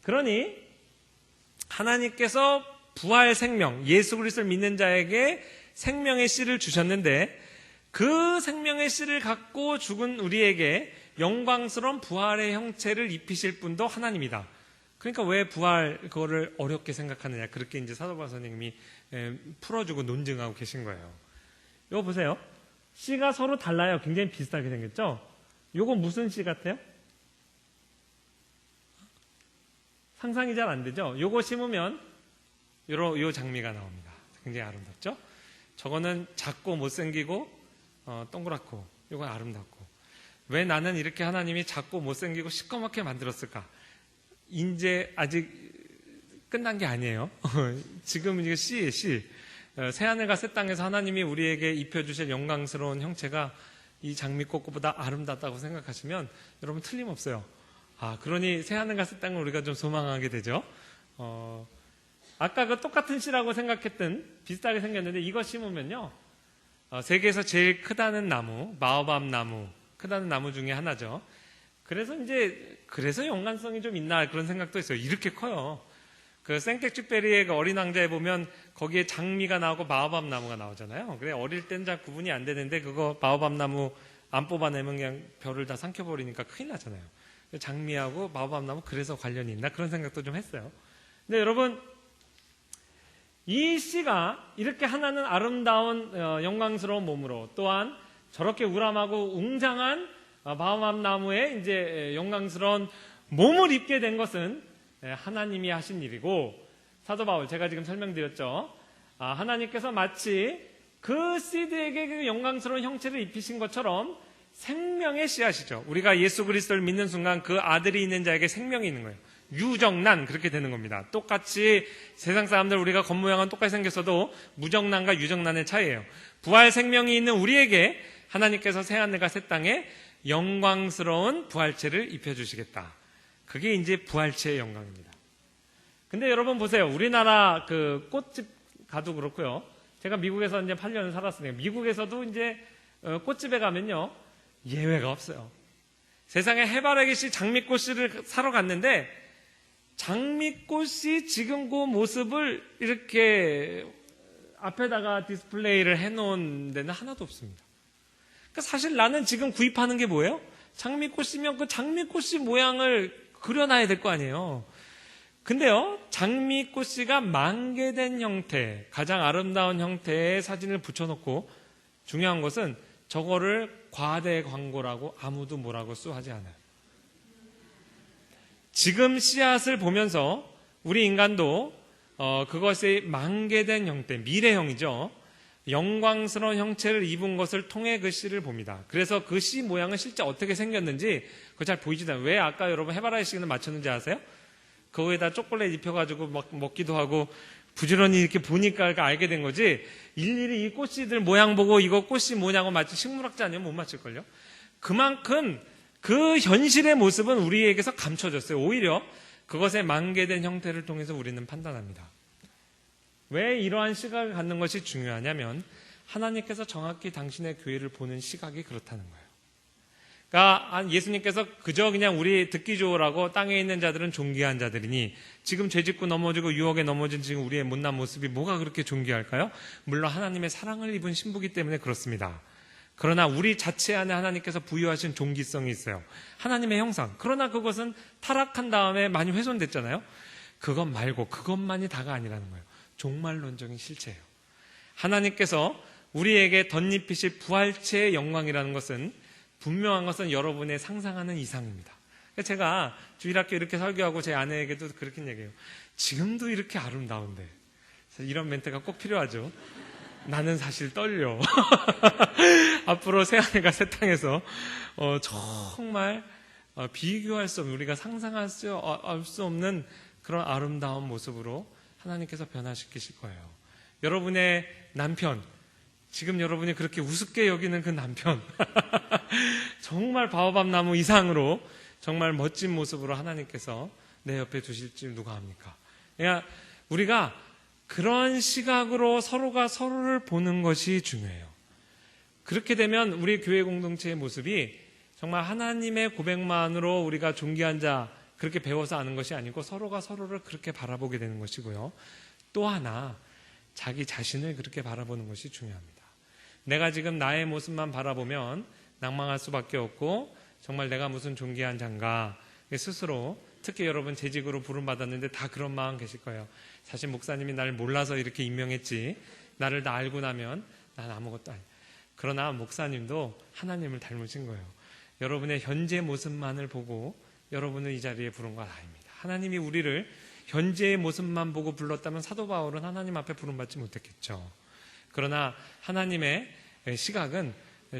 그러니 하나님께서 부활 생명, 예수 그리스도를 믿는 자에게 생명의 씨를 주셨는데 그 생명의 씨를 갖고 죽은 우리에게 영광스러운 부활의 형체를 입히실 분도 하나님이다. 그러니까 왜 부활 그거를 어렵게 생각하느냐. 그렇게 이제 사도 바울 선생님이 풀어주고 논증하고 계신 거예요. 이거 보세요. 씨가 서로 달라요. 굉장히 비슷하게 생겼죠? 요거 무슨 씨 같아요? 상상이 잘 안 되죠? 요거 심으면 요 장미가 나옵니다. 굉장히 아름답죠? 저거는 작고 못생기고 동그랗고 요건 아름답고. 왜 나는 이렇게 하나님이 작고 못생기고 시꺼멓게 만들었을까? 이제 아직 끝난 게 아니에요. 지금 이게 씨예요, 씨. 새하늘과 새 땅에서 하나님이 우리에게 입혀주실 영광스러운 형체가 이 장미꽃보다 아름답다고 생각하시면 여러분 틀림없어요. 그러니 새하늘과 새 땅을 우리가 좀 소망하게 되죠. 아까 그 똑같은 씨라고 생각했던 비슷하게 생겼는데 이거 심으면요. 세계에서 제일 크다는 나무, 마오밤 나무, 크다는 나무 중에 하나죠. 그래서 연관성이 좀 있나 그런 생각도 있어요. 이렇게 커요. 그 생텍쥐페리의 그 어린 왕자에 보면 거기에 장미가 나오고 마오밤 나무가 나오잖아요. 그래 어릴 땐 잘 구분이 안 되는데 그거 마오밤 나무 안 뽑아내면 그냥 별을 다 삼켜버리니까 큰일 나잖아요. 장미하고 마오밤 나무 그래서 관련이 있나 그런 생각도 좀 했어요. 근데 여러분 이 씨가 이렇게 하나는 아름다운 영광스러운 몸으로 또한 저렇게 우람하고 웅장한 마오밤 나무에 이제 영광스러운 몸을 입게 된 것은 하나님이 하신 일이고 사도 바울 제가 지금 설명드렸죠. 하나님께서 마치 그 씨드에게 그 영광스러운 형체를 입히신 것처럼 생명의 씨앗이죠. 우리가 예수 그리스도를 믿는 순간 그 아들이 있는 자에게 생명이 있는 거예요. 유정난 그렇게 되는 겁니다. 똑같이 세상 사람들 우리가 겉모양은 똑같이 생겼어도 무정난과 유정난의 차이예요. 부활 생명이 있는 우리에게 하나님께서 새하늘과 새 땅에 영광스러운 부활체를 입혀주시겠다. 그게 이제 부활체의 영광입니다. 근데 여러분 보세요. 우리나라 그 꽃집 가도 그렇고요. 제가 미국에서 이제 8년 살았으니까 미국에서도 이제 꽃집에 가면요. 예외가 없어요. 세상에 해바라기 씨, 장미꽃 씨를 사러 갔는데 장미꽃이 지금 그 모습을 이렇게 앞에다가 디스플레이를 해놓은 데는 하나도 없습니다. 그러니까 사실 나는 지금 구입하는 게 뭐예요? 장미꽃이면 그 장미꽃이 모양을 그려놔야 될 거 아니에요. 근데요, 장미꽃씨가 만개된 형태, 가장 아름다운 형태의 사진을 붙여놓고 중요한 것은 저거를 과대 광고라고 아무도 뭐라고 하지 않아요. 지금 씨앗을 보면서 우리 인간도 그것이 만개된 형태, 미래형이죠. 영광스러운 형체를 입은 것을 통해 그 씨를 봅니다. 그래서 그 씨 모양은 실제 어떻게 생겼는지 그거 잘 보이지도 않아요. 왜 아까 여러분 해바라기 씨는 맞췄는지 아세요? 거기에다 초콜릿 입혀가지고 먹기도 하고 부지런히 이렇게 보니까 알게 된 거지 일일이 이 꽃씨들 모양 보고 이거 꽃씨 뭐냐고 맞지 식물학자 아니면 못 맞출걸요? 그만큼 그 현실의 모습은 우리에게서 감춰졌어요. 오히려 그것의 만개된 형태를 통해서 우리는 판단합니다. 왜 이러한 시각을 갖는 것이 중요하냐면 하나님께서 정확히 당신의 교회를 보는 시각이 그렇다는 거예요. 그러니까 예수님께서 그저 그냥 우리 듣기 좋으라고 땅에 있는 자들은 존귀한 자들이니 지금 죄짓고 넘어지고 유혹에 넘어진 지금 우리의 못난 모습이 뭐가 그렇게 존귀할까요? 물론 하나님의 사랑을 입은 신부기 때문에 그렇습니다. 그러나 우리 자체 안에 하나님께서 부여하신 존귀성이 있어요. 하나님의 형상. 그러나 그것은 타락한 다음에 많이 훼손됐잖아요. 그것 말고 그것만이 다가 아니라는 거예요. 종말론적인 실체예요. 하나님께서 우리에게 덧입히실 부활체의 영광이라는 것은 분명한 것은 여러분의 상상하는 이상입니다. 제가 주일학교 이렇게 설교하고 제 아내에게도 그렇게 얘기해요. 지금도 이렇게 아름다운데 이런 멘트가 꼭 필요하죠. 나는 사실 떨려. 앞으로 새하늘과 새 땅에서 정말 비교할 수 없는, 우리가 상상할 수 없는 그런 아름다운 모습으로 하나님께서 변화시키실 거예요. 여러분의 남편, 지금 여러분이 그렇게 우습게 여기는 그 남편 정말 바오밥 나무 이상으로 정말 멋진 모습으로 하나님께서 내 옆에 두실지 누가 합니까? 그러니까 우리가 그런 시각으로 서로가 서로를 보는 것이 중요해요. 그렇게 되면 우리 교회 공동체의 모습이 정말 하나님의 고백만으로 우리가 존귀한 자 그렇게 배워서 아는 것이 아니고 서로가 서로를 그렇게 바라보게 되는 것이고요. 또 하나 자기 자신을 그렇게 바라보는 것이 중요합니다. 내가 지금 나의 모습만 바라보면 낭망할 수밖에 없고 정말 내가 무슨 존귀한 자인가 스스로, 특히 여러분 재직으로 부름받았는데 다 그런 마음 계실 거예요. 사실 목사님이 나를 몰라서 이렇게 임명했지 나를 다 알고 나면 난 아무것도 아니야. 그러나 목사님도 하나님을 닮으신 거예요. 여러분의 현재 모습만을 보고 여러분을 이 자리에 부른 건 아닙니다. 하나님이 우리를 현재의 모습만 보고 불렀다면 사도 바울은 하나님 앞에 부름받지 못했겠죠. 그러나 하나님의 시각은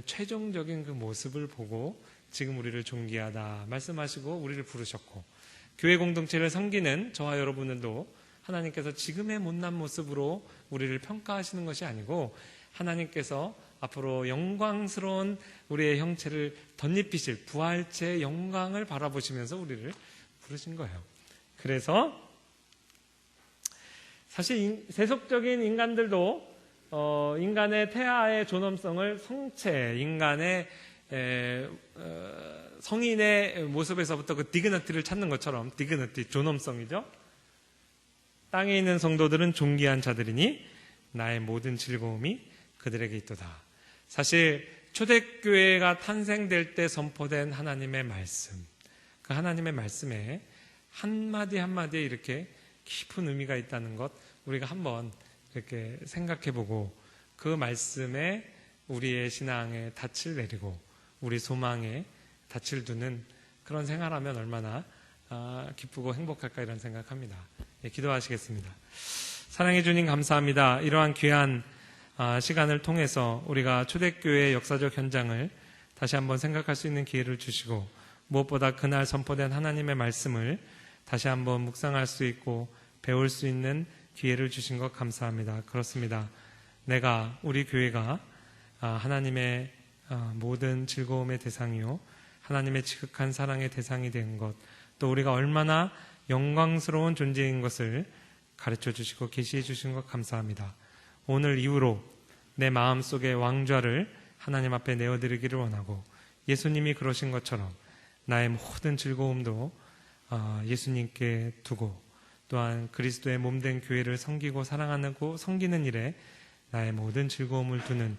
최종적인 그 모습을 보고 지금 우리를 존귀하다 말씀하시고 우리를 부르셨고, 교회 공동체를 섬기는 저와 여러분들도 하나님께서 지금의 못난 모습으로 우리를 평가하시는 것이 아니고 하나님께서 앞으로 영광스러운 우리의 형체를 덧입히실 부활체의 영광을 바라보시면서 우리를 부르신 거예요. 그래서 사실 세속적인 인간들도 인간의 태아의 존엄성을 성체, 인간의 성인의 모습에서부터 그 디그너티를 찾는 것처럼, 디그너티, 존엄성이죠. 땅에 있는 성도들은 존귀한 자들이니 나의 모든 즐거움이 그들에게 있도다. 사실 초대교회가 탄생될 때 선포된 하나님의 말씀, 그 하나님의 말씀에 한마디 한마디에 이렇게 깊은 의미가 있다는 것 우리가 한번 이렇게 생각해보고 그 말씀에 우리의 신앙에 닻을 내리고 우리 소망에 닻을 두는 그런 생활하면 얼마나 기쁘고 행복할까 이런 생각합니다. 예, 기도하시겠습니다. 사랑해 주님 감사합니다. 이러한 귀한 시간을 통해서 우리가 초대교회의 역사적 현장을 다시 한번 생각할 수 있는 기회를 주시고 무엇보다 그날 선포된 하나님의 말씀을 다시 한번 묵상할 수 있고 배울 수 있는 기회를 주신 것 감사합니다. 그렇습니다. 내가, 우리 교회가 하나님의 모든 즐거움의 대상이요 하나님의 지극한 사랑의 대상이 된 것, 또 우리가 얼마나 영광스러운 존재인 것을 가르쳐 주시고 계시해 주신 것 감사합니다. 오늘 이후로 내 마음속의 왕좌를 하나님 앞에 내어드리기를 원하고 예수님이 그러신 것처럼 나의 모든 즐거움도 예수님께 두고 또한 그리스도의 몸된 교회를 섬기고 사랑하고 섬기는 일에 나의 모든 즐거움을 두는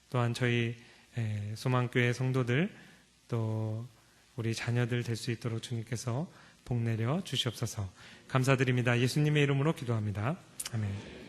또한 저희 소망교회 성도들 또 우리 자녀들 될 수 있도록 주님께서 복 내려 주시옵소서. 감사드립니다. 예수님의 이름으로 기도합니다. 아멘.